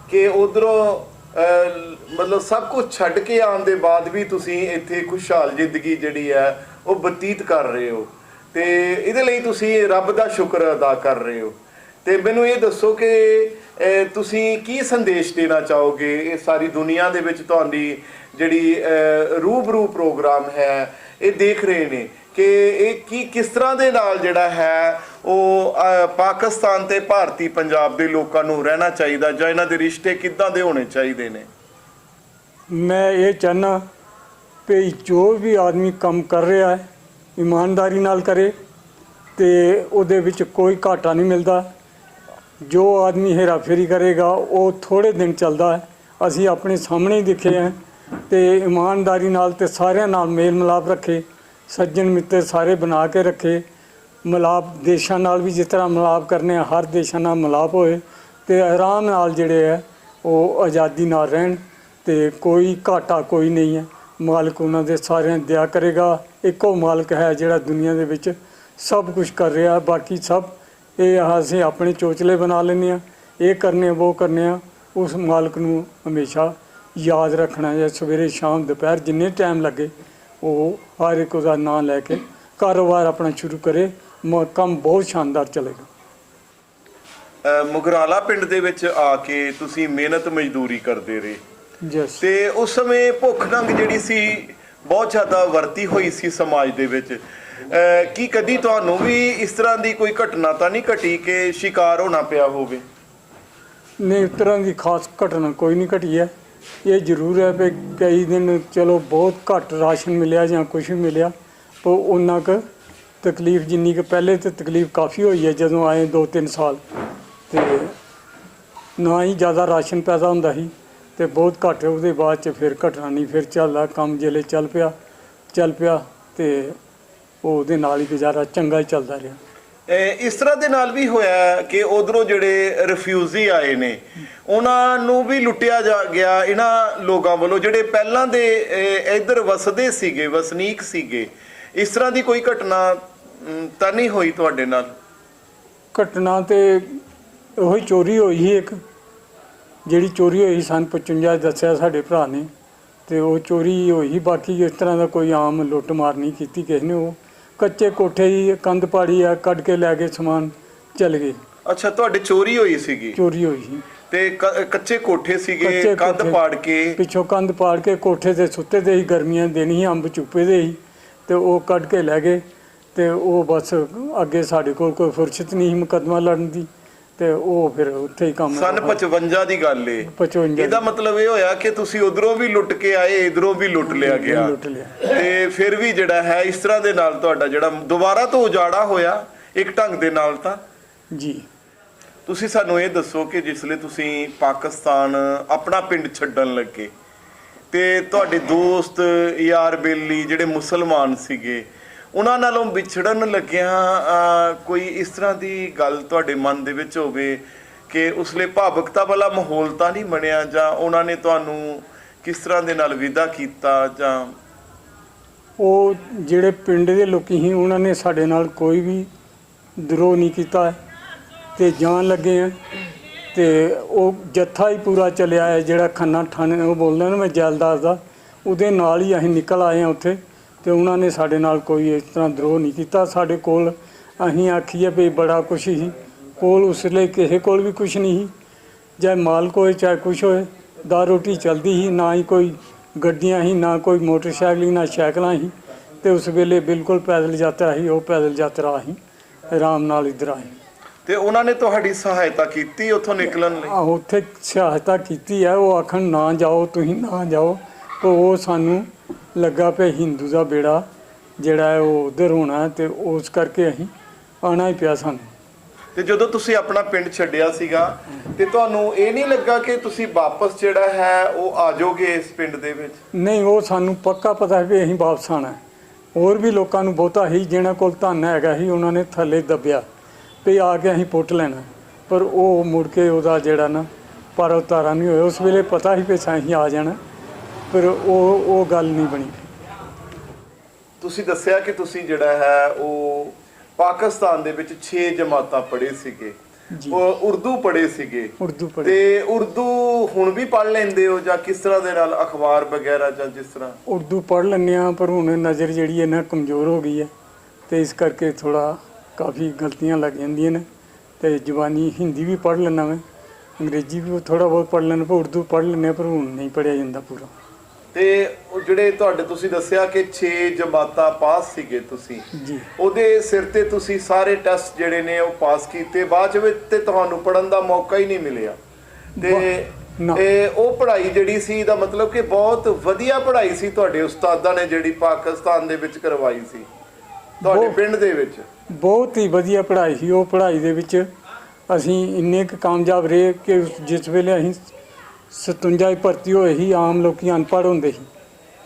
ਕਿ ਉਧਰੋਂ ਮਤਲਬ ਸਭ ਕੁਝ ਛੱਡ ਕੇ ਆਉਣ ਦੇ ਬਾਅਦ ਵੀ ਤੁਸੀਂ ਇੱਥੇ ਖੁਸ਼ਹਾਲ ਜ਼ਿੰਦਗੀ ਜਿਹੜੀ ਹੈ ਉਹ ਬਤੀਤ ਕਰ ਰਹੇ ਹੋ, ਤੇ ਇਹਦੇ ਲਈ ਤੁਸੀਂ ਰੱਬ ਦਾ ਸ਼ੁਕਰ ਅਦਾ ਕਰ ਰਹੇ ਹੋ। ਤੇ ਮੈਨੂੰ ਇਹ ਦੱਸੋ ਕਿ ਤੁਸੀਂ ਕੀ ਸੰਦੇਸ਼ ਦੇਣਾ ਚਾਹੋਗੇ ਇਹ ਸਾਰੀ ਦੁਨੀਆ ਦੇ ਵਿੱਚ ਤੁਹਾਡੀ ਜਿਹੜੀ ਰੂਬਰੂ ਪ੍ਰੋਗਰਾਮ ਹੈ ਇਹ ਦੇਖ ਰਹੇ ਨੇ, ਕਿ ਇਹ ਕਿਸ ਤਰ੍ਹਾਂ ਦੇ ਨਾਲ ਜਿਹੜਾ ਹੈ ਉਹ ਪਾਕਿਸਤਾਨ ਤੇ ਭਾਰਤੀ ਪੰਜਾਬ ਦੇ ਲੋਕਾਂ ਨੂੰ ਰਹਿਣਾ ਚਾਹੀਦਾ, ਜਾਂ ਇਹਨਾਂ ਦੇ ਰਿਸ਼ਤੇ ਕਿੱਦਾਂ ਦੇ ਹੋਣੇ ਚਾਹੀਦੇ ਨੇ? ਮੈਂ ਇਹ ਚਾਹੁੰਦਾ ਵੀ ਜੋ ਵੀ ਆਦਮੀ ਕੰਮ ਕਰ ਰਿਹਾ ਹੈ ਇਮਾਨਦਾਰੀ ਨਾਲ ਕਰੇ ਤੇ ਉਹਦੇ ਵਿੱਚ ਕੋਈ ਘਾਟਾ ਨਹੀਂ ਮਿਲਦਾ। ਜੋ ਆਦਮੀ ਹੇਰਾਫੇਰੀ ਕਰੇਗਾ ਉਹ ਥੋੜ੍ਹੇ ਦਿਨ ਚੱਲਦਾ ਹੈ। ਅਸੀਂ ਆਪਣੇ ਸਾਹਮਣੇ ਹੀ ਦੇਖੇ ਹੈ। ਤੇ ਇਮਾਨਦਾਰੀ ਨਾਲ ਤੇ ਸਾਰਿਆਂ ਨਾਲ ਮੇਲ ਮਿਲਾਪ ਰੱਖੇ, ਸੱਜਣ ਮਿੱਤਰ ਸਾਰੇ ਬਣਾ ਕੇ ਰੱਖੇ, ਮਿਲਾਪ ਦੇਸ਼ਾਂ ਨਾਲ ਵੀ ਜਿਸ ਤਰ੍ਹਾਂ ਮਿਲਾਪ ਕਰਨੇ ਆ ਹਰ ਦੇਸ਼ਾਂ ਨਾਲ ਮਿਲਾਪ ਹੋਏ, ਤੇ ਆਰਾਮ ਨਾਲ ਜਿਹੜੇ ਹੈ ਉਹ ਆਜ਼ਾਦੀ ਨਾਲ ਰਹਿਣ, ਤੇ ਕੋਈ ਘਾਟਾ ਕੋਈ ਨਹੀਂ ਹੈ। ਮਾਲਕ ਉਹਨਾਂ ਦੇ ਸਾਰਿਆਂ ਦੀ ਦਇਆ ਕਰੇਗਾ। ਇੱਕੋ ਮਾਲਕ ਹੈ ਜਿਹੜਾ ਦੁਨੀਆ ਦੇ ਵਿੱਚ ਸਭ ਕੁਝ ਕਰ ਰਿਹਾ, ਬਾਕੀ ਸਭ ਇਹ ਅਸੀਂ ਆਪਣੇ ਚੋਚਲੇ ਬਣਾ ਲੈਂਦੇ ਹਾਂ, ਇਹ ਕਰਨੇ ਉਹ ਕਰਨੇ ਆ। ਉਸ ਮਾਲਕ ਨੂੰ ਹਮੇਸ਼ਾ ਯਾਦ ਰੱਖਣਾ ਹੈ। ਸਵੇਰੇ ਸ਼ਾਮ ਦੁਪਹਿਰ ਜਿੰਨੇ ਟਾਈਮ ਲੱਗੇ ਉਹ ਹਰ ਇੱਕ ਦਾ ਨਾਂ ਲੈ ਕੇ ਕਾਰੋਬਾਰ ਆਪਣਾ ਸ਼ੁਰੂ ਕਰੇ, ਕੰਮ ਬਹੁਤ ਸ਼ਾਨਦਾਰ ਚੱਲੇਗਾ। ਮੁਗਰਾਲਾ ਪਿੰਡ ਦੇ ਵਿੱਚ ਆ ਕੇ ਤੁਸੀਂ ਮਿਹਨਤ ਮਜ਼ਦੂਰੀ ਕਰਦੇ ਰਹੇ, ਜਸ ਤੇ ਉਸ ਸਮੇਂ ਭੁੱਖ ਨੰਗ ਜਿਹੜੀ ਸੀ ਬਹੁਤ ਜ਼ਿਆਦਾ ਵਰਤੀ ਹੋਈ ਸੀ ਸਮਾਜ ਦੇ ਵਿੱਚ। ਕੀ ਕਦੀ ਤੁਹਾਨੂੰ ਵੀ ਇਸ ਤਰ੍ਹਾਂ ਦੀ ਕੋਈ ਘਟਨਾ ਤਾਂ ਨਹੀਂ ਘਟੀ ਕਿ ਸ਼ਿਕਾਰ ਹੋਣਾ ਪਿਆ ਹੋਵੇ? ਨਹੀਂ, ਇਸ ਤਰ੍ਹਾਂ ਦੀ ਖਾਸ ਘਟਨਾ ਕੋਈ ਨਹੀਂ ਘਟੀ ਹੈ। ਇਹ ਜ਼ਰੂਰ ਹੈ ਵੀ ਕਈ ਦਿਨ ਚਲੋ ਬਹੁਤ ਘੱਟ ਰਾਸ਼ਨ ਮਿਲਿਆ ਜਾਂ ਕੁਛ ਵੀ ਮਿਲਿਆ, ਪਰ ਉਹਨਾਂ ਕੁ ਤਕਲੀਫ ਜਿੰਨੀ ਕੁ ਪਹਿਲੇ ਤਾਂ ਤਕਲੀਫ ਕਾਫੀ ਹੋਈ ਹੈ ਜਦੋਂ ਆਏ 2-3 ਸਾਲ, ਤੇ ਨਾ ਹੀ ਜ਼ਿਆਦਾ ਰਾਸ਼ਨ ਪੈਦਾ ਹੁੰਦਾ ਸੀ ਤੇ ਬਹੁਤ ਘੱਟ। ਉਹਦੇ ਬਾਅਦ 'ਚ ਫਿਰ ਘਟਨਾ ਨਹੀਂ, ਫਿਰ ਚੱਲਦਾ ਕੰਮ ਜਿਹੜੇ ਚੱਲ ਪਿਆ ਤੇ ਉਹਦੇ ਨਾਲ ਹੀ ਗੁਜ਼ਾਰਾ ਚੰਗਾ ਹੀ ਚੱਲਦਾ ਰਿਹਾ। ਇਸ ਤਰ੍ਹਾਂ ਦੇ ਨਾਲ ਵੀ ਹੋਇਆ ਕਿ ਉਧਰੋਂ ਜਿਹੜੇ ਰਿਫਿਊਜੀ ਆਏ ਨੇ ਉਹਨਾਂ ਨੂੰ ਵੀ ਲੁੱਟਿਆ ਜਾ ਗਿਆ ਇਹਨਾਂ ਲੋਕਾਂ ਵੱਲੋਂ ਜਿਹੜੇ ਪਹਿਲਾਂ ਦੇ ਇੱਧਰ ਵਸਦੇ ਸੀਗੇ, ਵਸਨੀਕ ਸੀਗੇ। ਇਸ ਤਰ੍ਹਾਂ ਦੀ ਕੋਈ ਘਟਨਾ ਤਾਂ ਨਹੀਂ ਹੋਈ ਤੁਹਾਡੇ ਨਾਲ? ਘਟਨਾ ਤੇ ਉਹੀ ਚੋਰੀ ਹੋਈ ਸੀ ਇੱਕ, ਜਿਹੜੀ ਚੋਰੀ ਹੋਈ ਸਨ 55 ਦੱਸਿਆ ਸਾਡੇ ਭਰਾ ਨੇ, ਤੇ ਉਹ ਚੋਰੀ ਹੋਈ। ਬਾਕੀ ਇਸ ਤਰ੍ਹਾਂ ਦਾ ਕੋਈ ਆਮ ਲੁੱਟ ਮਾਰ ਨਹੀਂ ਕੀਤੀ ਕਿਸੇ ਨੇ। ਉਹ ਕੱਚੇ ਕੋਠੇ ਹੀ ਕੰਧ ਪਾੜੀ ਆ, ਕੱਢ ਕੇ ਲੈ ਕੇ ਸਮਾਨ ਚਲ ਗਏ। ਅੱਛਾ, ਤੁਹਾਡੇ ਚੋਰੀ ਹੋਈ ਸੀਗੀ? ਚੋਰੀ ਹੋਈ ਸੀ ਤੇ ਕੱਚੇ ਕੋਠੇ ਸੀਗੇ, ਕੰਧ ਪਾੜ ਕੇ ਪਿੱਛੋਂ ਕੰਧ ਪਾੜ ਕੇ ਕੋਠੇ ਤੇ ਸੁੱਤੇ ਦੇ ਹੀ, ਗਰਮੀਆਂ ਦੇ ਨਹੀਂ ਅੰਬ ਚੁੱਪੇ ਦੇ ਹੀ, ਤੇ ਉਹ ਕੱਢ ਕੇ ਲੈ ਗਏ। ਤੇ ਉਹ ਬਸ ਅੱਗੇ ਸਾਡੇ ਕੋਲ ਕੋਈ ਫੁਰਸਤ ਨਹੀਂ ਸੀ ਮੁਕੱਦਮਾ ਲੜਨ ਦੀ, ਤੇ ਉਹ ਫਿਰ ਉੱਥੇ ਹੀ ਕੰਮ। ਸਨ 55 ਦੀ ਗੱਲ ਏ? 55। ਇਹਦਾ ਮਤਲਬ ਇਹ ਹੋਇਆ ਕਿ ਤੁਸੀਂ ਉਧਰੋਂ ਵੀ ਲੁੱਟ ਕੇ ਆਏ, ਇਧਰੋਂ ਵੀ ਲੁੱਟ ਲਿਆ ਗਿਆ, ਤੇ ਫਿਰ ਵੀ ਜਿਹੜਾ ਹੈ ਇਸ ਤਰ੍ਹਾਂ ਦੇ ਨਾਲ ਤੁਹਾਡਾ ਜਿਹੜਾ ਦੁਬਾਰਾ ਤੋਂ ਉਜਾੜਾ ਹੋਇਆ ਇੱਕ ਢੰਗ ਦੇ ਨਾਲ ਤਾਂ ਜੀ। ਤੁਸੀਂ ਸਾਨੂੰ ਇਹ ਦੱਸੋ ਕਿ ਜਿਸਲੇ ਤੁਸੀਂ ਪਾਕਿਸਤਾਨ ਆਪਣਾ ਪਿੰਡ ਛੱਡਣ ਲੱਗੇ ਤੇ ਤੁਹਾਡੇ ਦੋਸਤ ਯਾਰ ਬੇਲੀ ਜਿਹੜੇ ਮੁਸਲਮਾਨ ਸੀਗੇ ਉਹਨਾਂ ਨਾਲੋਂ ਵਿਛੜਨ ਲੱਗਿਆ ਕੋਈ ਇਸ ਤਰ੍ਹਾਂ ਦੀ ਗੱਲ ਤੁਹਾਡੇ ਮਨ ਦੇ ਵਿੱਚ ਹੋਵੇ ਕਿ ਉਸਲੇ ਭਾਵੁਕਤਾ ਵਾਲਾ ਮਾਹੌਲ ਤਾਂ ਨਹੀਂ ਬਣਿਆ, ਜਾਂ ਉਹਨਾਂ ਨੇ ਤੁਹਾਨੂੰ ਕਿਸ ਤਰ੍ਹਾਂ ਦੇ ਨਾਲ ਵਿਦਾ ਕੀਤਾ? ਜਾਂ ਉਹ ਜਿਹੜੇ ਪਿੰਡ ਦੇ ਲੋਕੀ ਸੀ ਉਹਨਾਂ ਨੇ ਸਾਡੇ ਨਾਲ ਕੋਈ ਵੀ ਦਰੋਹ ਨਹੀਂ ਕੀਤਾ, ਤੇ ਜਾਣ ਲੱਗੇ ਆ ਤੇ ਉਹ ਜੱਥਾ ਹੀ ਪੂਰਾ ਚੱਲਿਆ ਹੈ ਜਿਹੜਾ ਖੰਨਾ ਠਾਣੇ ਉਹ ਬੋਲਦਾ ਨਾ ਮੈਂ ਜੈਲਦਾਰ ਦਾ, ਉਹਦੇ ਨਾਲ ਹੀ ਅਸੀਂ ਨਿਕਲ ਆਏ ਹਾਂ ਉੱਥੇ। ਤੇ ਉਹਨਾਂ ਨੇ ਸਾਡੇ ਨਾਲ ਕੋਈ ਇਸ ਤਰ੍ਹਾਂ ਦਰੋਹ ਨਹੀਂ ਕੀਤਾ। ਸਾਡੇ ਕੋਲ ਅਸੀਂ ਆਖੀਏ ਵੀ ਬੜਾ ਕੁਛ ਸੀ ਕੋਲ, ਉਸ ਲਈ ਕਿਸੇ ਕੋਲ ਵੀ ਕੁਛ ਨਹੀਂ ਸੀ, ਚਾਹੇ ਮਾਲ ਕੋਈ ਚਾਹੇ ਕੁਛ ਹੋਏ, ਦਾਲ ਰੋਟੀ ਚੱਲਦੀ ਸੀ। ਨਾ ਹੀ ਕੋਈ ਗੱਡੀਆਂ ਸੀ, ਨਾ ਕੋਈ ਮੋਟਰਸਾਈਕਲ, ਨਾ ਸਾਈਕਲਾਂ ਸੀ, ਤੇ ਉਸ ਵੇਲੇ ਬਿਲਕੁਲ ਪੈਦਲ ਯਾਤਰਾ ਸੀ। ਉਹ ਪੈਦਲ ਯਾਤਰਾ ਅਸੀਂ ਆਰਾਮ ਨਾਲ ਇੱਧਰ ਆਏ। ਤੇ ਉਹਨਾਂ ਨੇ ਤੁਹਾਡੀ ਸਹਾਇਤਾ ਕੀਤੀ ਉੱਥੋਂ ਨਿਕਲਣ ਲਈ? ਆਹੋ, ਉੱਥੇ ਸਹਾਇਤਾ ਕੀਤੀ ਹੈ। ਉਹ ਆਖਣ ਨਾ ਜਾਓ, ਤੁਸੀਂ ਨਾ ਜਾਓ, ਤਾਂ ਉਹ ਸਾਨੂੰ ਲੱਗਾ ਪਿਆ ਹਿੰਦੂ ਦਾ ਬੇੜਾ ਜਿਹੜਾ ਹੈ ਉਹ ਉੱਧਰ ਹੋਣਾ, ਤੇ ਉਸ ਕਰਕੇ ਅਸੀਂ ਆਉਣਾ ਹੀ ਪਿਆ ਸਾਨੂੰ। ਤੇ ਜਦੋਂ ਤੁਸੀਂ ਆਪਣਾ ਪਿੰਡ ਛੱਡਿਆ ਸੀਗਾ ਤੇ ਤੁਹਾਨੂੰ ਇਹ ਨਹੀਂ ਲੱਗਾ ਕਿ ਤੁਸੀਂ ਵਾਪਸ ਜਿਹੜਾ ਹੈ ਉਹ ਆ ਜਾਓਗੇ ਇਸ ਪਿੰਡ ਦੇ ਵਿੱਚ? ਨਹੀਂ, ਉਹ ਸਾਨੂੰ ਪੱਕਾ ਪਤਾ ਹੈ ਵੀ ਅਸੀਂ ਵਾਪਸ ਆਉਣਾ। ਹੋਰ ਵੀ ਲੋਕਾਂ ਨੂੰ ਬਹੁਤਾ ਹੀ ਜਿਹਨਾਂ ਕੋਲ ਧਨ ਹੈਗਾ ਸੀ ਉਹਨਾਂ ਨੇ ਥੱਲੇ ਦੱਬਿਆ ਵੀ ਆ ਕੇ ਅਸੀਂ ਪੁੱਟ ਲੈਣਾ, ਪਰ ਉਹ ਮੁੜ ਕੇ ਉਹਦਾ ਜਿਹੜਾ ਨਾ ਪਰ ਉਤਾਰਾ ਨਹੀਂ ਹੋਇਆ। ਉਸ ਵੇਲੇ ਪਤਾ ਸੀ ਵੀ ਅਸੀਂ ਆ ਜਾਣਾ, ਪਰ ਉਹ ਗੱਲ ਨਹੀਂ ਬਣੀ। ਤੁਸੀਂ ਦੱਸਿਆ ਕਿ ਤੁਸੀਂ ਜਿਹੜਾ ਹੈ ਉਹ ਪਾਕਿਸਤਾਨ ਦੇ ਵਿੱਚ 6 ਜਮਾਤਾਂ ਪੜ੍ਹੇ ਸੀਗੇ, ਜੀ। ਉਰਦੂ ਪੜ੍ਹੇ ਸੀਗੇ ਉਰਦੂ ਪੜ੍ਹੇ। ਤੇ ਉਰਦੂ ਹੁਣ ਵੀ ਪੜ੍ਹ ਲੈਂਦੇ ਹੋ ਜਾਂ ਕਿਸ ਤਰ੍ਹਾਂ ਦੇ ਨਾਲ, ਅਖਬਾਰ ਵਗੈਰਾ ਜਾਂ ਜਿਸ ਤਰ੍ਹਾਂ? ਉਰਦੂ ਪੜ੍ਹ ਲੈਂਦੇ ਹਾਂ, ਪਰ ਹੁਣ ਨਜ਼ਰ ਜਿਹੜੀ ਹੈ ਨਾ ਕਮਜ਼ੋਰ ਹੋ ਗਈ ਹੈ, ਤੇ ਇਸ ਕਰਕੇ ਥੋੜ੍ਹਾ ਕਾਫੀ ਗਲਤੀਆਂ ਲੱਗ ਜਾਂਦੀਆਂ ਨੇ। ਤੇ ਜ਼ੁਬਾਨੀ ਹਿੰਦੀ ਵੀ ਪੜ੍ਹ ਲੈਂਦਾ ਮੈਂ, ਅੰਗਰੇਜ਼ੀ ਵੀ ਥੋੜ੍ਹਾ ਬਹੁਤ ਪੜ੍ਹ ਲੈਂਦਾ, ਪਰ ਉਰਦੂ ਪੜ੍ਹ ਲੈਂਦੇ ਹਾਂ, ਪਰ ਹੁਣ ਨਹੀਂ ਪੜ੍ਹਿਆ ਜਾਂਦਾ ਪੂਰਾ। ਤੇ ਉਹ ਜਿਹੜੇ ਤੁਹਾਡੇ ਤੁਸੀਂ ਦੱਸਿਆ ਕਿ 6 ਜਮਾਤਾਂ ਪਾਸ ਸੀਗੇ ਤੁਸੀਂ ਜੀ। ਉਹਦੇ ਸਿਰ ਤੇ ਤੁਸੀਂ ਸਾਰੇ ਟੈਸਟ ਜਿਹੜੇ ਨੇ ਉਹ ਪਾਸ ਕੀਤੇ, ਬਾਅਦ ਵਿੱਚ ਤੇ ਤੁਹਾਨੂੰ ਪੜਨ ਦਾ ਮੌਕਾ ਹੀ ਨਹੀਂ ਮਿਲਿਆ। ਨਾ। ਤੇ ਉਹ ਪੜ੍ਹਾਈ ਜਿਹੜੀ ਸੀ ਦਾ ਮਤਲਬ ਕਿ ਬਹੁਤ ਵਧੀਆ ਪੜ੍ਹਾਈ ਸੀ ਤੁਹਾਡੇ ਉਸਤਾਦਾਂ ਨੇ ਜਿਹੜੀ ਪਾਕਿਸਤਾਨ ਦੇ ਵਿੱਚ ਕਰਵਾਈ ਸੀ ਤੁਹਾਡੇ ਪਿੰਡ ਦੇ ਵਿੱਚ? ਬਹੁਤ ਹੀ ਵਧੀਆ ਪੜ੍ਹਾਈ ਸੀ। ਉਹ ਪੜ੍ਹਾਈ ਦੇ ਵਿੱਚ ਅਸੀਂ ਇੰਨੇ ਕੁ ਕਾਮਯਾਬ ਰਹੇ ਕਿ ਜਿਸ ਵੇਲੇ ਅਸੀਂ 57 ਭਰਤੀ ਹੋਏ ਸੀ, ਆਮ ਲੋਕੀ ਅਨਪੜ੍ਹ ਹੁੰਦੇ ਸੀ,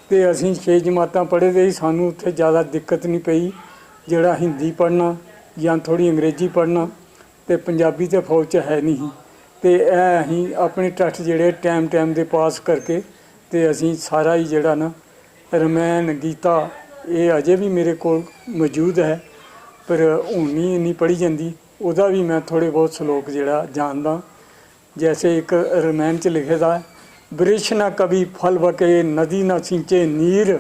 ਤੇ ਅਸੀਂ 6 ਜਮਾਤਾਂ ਪੜ੍ਹੇ ਦੇ ਸੀ। ਸਾਨੂੰ ਉੱਥੇ ਜ਼ਿਆਦਾ ਦਿੱਕਤ ਨਹੀਂ ਪਈ, ਜਿਹੜਾ ਹਿੰਦੀ ਪੜ੍ਹਨਾ ਜਾਂ ਥੋੜ੍ਹੀ ਅੰਗਰੇਜ਼ੀ ਪੜ੍ਹਨਾ, ਤੇ ਪੰਜਾਬੀ ਤਾਂ ਫੌਜ 'ਚ ਹੈ ਨਹੀਂ ਸੀ। ਤੇ ਇਹ ਅਸੀਂ ਆਪਣੇ ਟੈਸਟ ਜਿਹੜੇ ਟਾਈਮ ਦੇ ਪਾਸ ਕਰਕੇ, ਤੇ ਅਸੀਂ ਸਾਰਾ ਹੀ ਜਿਹੜਾ ਨਾ ਰਮਾਇਣ ਗੀਤਾ ਇਹ ਅਜੇ ਵੀ ਮੇਰੇ ਕੋਲ ਮੌਜੂਦ ਹੈ, ਪਰ ਹੁਣ ਨਹੀਂ ਇੰਨੀ ਪੜ੍ਹੀ ਜਾਂਦੀ। ਉਹਦਾ ਵੀ ਮੈਂ ਥੋੜ੍ਹੇ ਬਹੁਤ ਸ਼ਲੋਕ ਜਿਹੜਾ ਜਾਣਦਾ। ਜੈਸੇ ਇੱਕ ਰਮਾਇਣ 'ਚ ਲਿਖੇ ਦਾ, ਬ੍ਰਿਸ਼ ਨਾ ਕਭੀ ਫਲ ਵਕੇ, ਨਦੀ ਨਾ ਸਿੰਚੇ ਨੀਰ,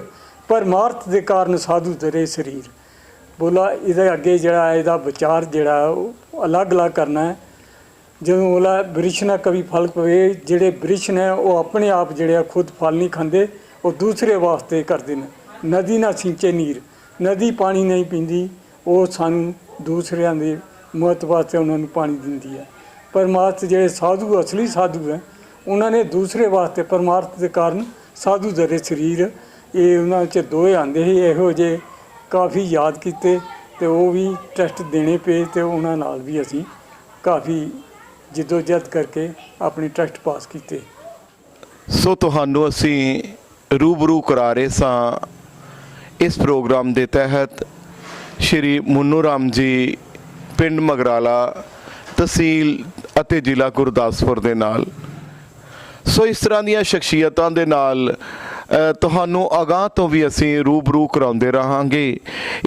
ਪਰਮਾਰਥ ਦੇ ਕਾਰਨ ਸਾਧੂ ਤੇਰੇ ਸਰੀਰ। ਬੋਲਾ ਇਹਦੇ ਅੱਗੇ ਜਿਹੜਾ ਇਹਦਾ ਵਿਚਾਰ ਜਿਹੜਾ ਉਹ ਅਲੱਗ ਕਰਨਾ ਹੈ। ਜਦੋਂ ਬੋਲਾ ਬ੍ਰਿਸ਼ ਨਾ ਕਭੀ ਫਲ ਪਵੇ, ਜਿਹੜੇ ਬ੍ਰਿਸ਼ ਨੇ ਉਹ ਆਪਣੇ ਆਪ ਜਿਹੜੇ ਆ ਖੁਦ ਫਲ ਨਹੀਂ ਖਾਂਦੇ, ਉਹ ਦੂਸਰੇ ਵਾਸਤੇ ਕਰਦੇ ਨੇ। ਨਦੀ ਨਾ ਸਿੰਚੇ ਨੀਰ, ਨਦੀ ਪਾਣੀ ਨਹੀਂ ਪੀਂਦੀ, ਉਹ ਸਾਨੂੰ ਦੂਸਰਿਆਂ ਦੇ ਮੌਤ ਵਾਸਤੇ ਉਹਨਾਂ ਨੂੰ ਪਾਣੀ ਦਿੰਦੀ ਹੈ। ਪਰਮਾਰਥ ਜਿਹੜੇ ਸਾਧੂ ਅਸਲੀ ਸਾਧੂ ਹੈ, ਉਹਨਾਂ ਨੇ ਦੂਸਰੇ ਵਾਸਤੇ ਪਰਮਾਰਥ ਦੇ ਕਾਰਨ ਸਾਧੂ ਦਰੇ ਸਰੀਰ, ਇਹ ਉਹਨਾਂ 'ਚ ਦੋਏ ਆਉਂਦੇ ਸੀ। ਇਹੋ ਜਿਹੇ ਕਾਫੀ ਯਾਦ ਕੀਤੇ, ਤੇ ਉਹ ਵੀ ਟੈਸਟ ਦੇਣੇ ਪਏ, ਤੇ ਉਹਨਾਂ ਨਾਲ ਵੀ ਅਸੀਂ ਕਾਫੀ ਜਹਿਦ ਕਰਕੇ ਆਪਣੇ ਟੈਸਟ ਪਾਸ ਕੀਤੇ। ਸੋ ਤੁਹਾਨੂੰ ਅਸੀਂ ਰੂਬਰੂ ਕਰਾ ਰਹੇ ਸਾਂ ਇਸ ਪ੍ਰੋਗਰਾਮ ਦੇ ਤਹਿਤ ਸ਼੍ਰੀ ਮੁੰਨੂ ਰਾਮ ਜੀ, ਪਿੰਡ ਮਗਰਾਲਾ, ਤਹਿਸੀਲ ਅਤੇ ਜ਼ਿਲ੍ਹਾ ਗੁਰਦਾਸਪੁਰ ਦੇ ਨਾਲ। ਸੋ ਇਸ ਤਰ੍ਹਾਂ ਦੀਆਂ ਸ਼ਖਸੀਅਤਾਂ ਦੇ ਨਾਲ ਤੁਹਾਨੂੰ ਅਗਾਂਹ ਤੋਂ ਵੀ ਅਸੀਂ ਰੂਬਰੂ ਕਰਾਉਂਦੇ ਰਹਾਂਗੇ।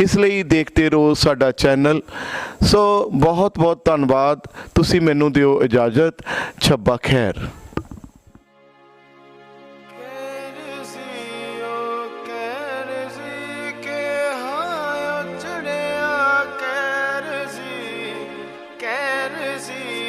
ਇਸ ਲਈ ਦੇਖਦੇ ਰਹੋ ਸਾਡਾ ਚੈਨਲ। ਸੋ ਬਹੁਤ ਬਹੁਤ ਧੰਨਵਾਦ। ਤੁਸੀਂ ਮੈਨੂੰ ਦਿਓ ਇਜਾਜ਼ਤ। ਛੱਬਾ ਖੈਰ। ਸੀ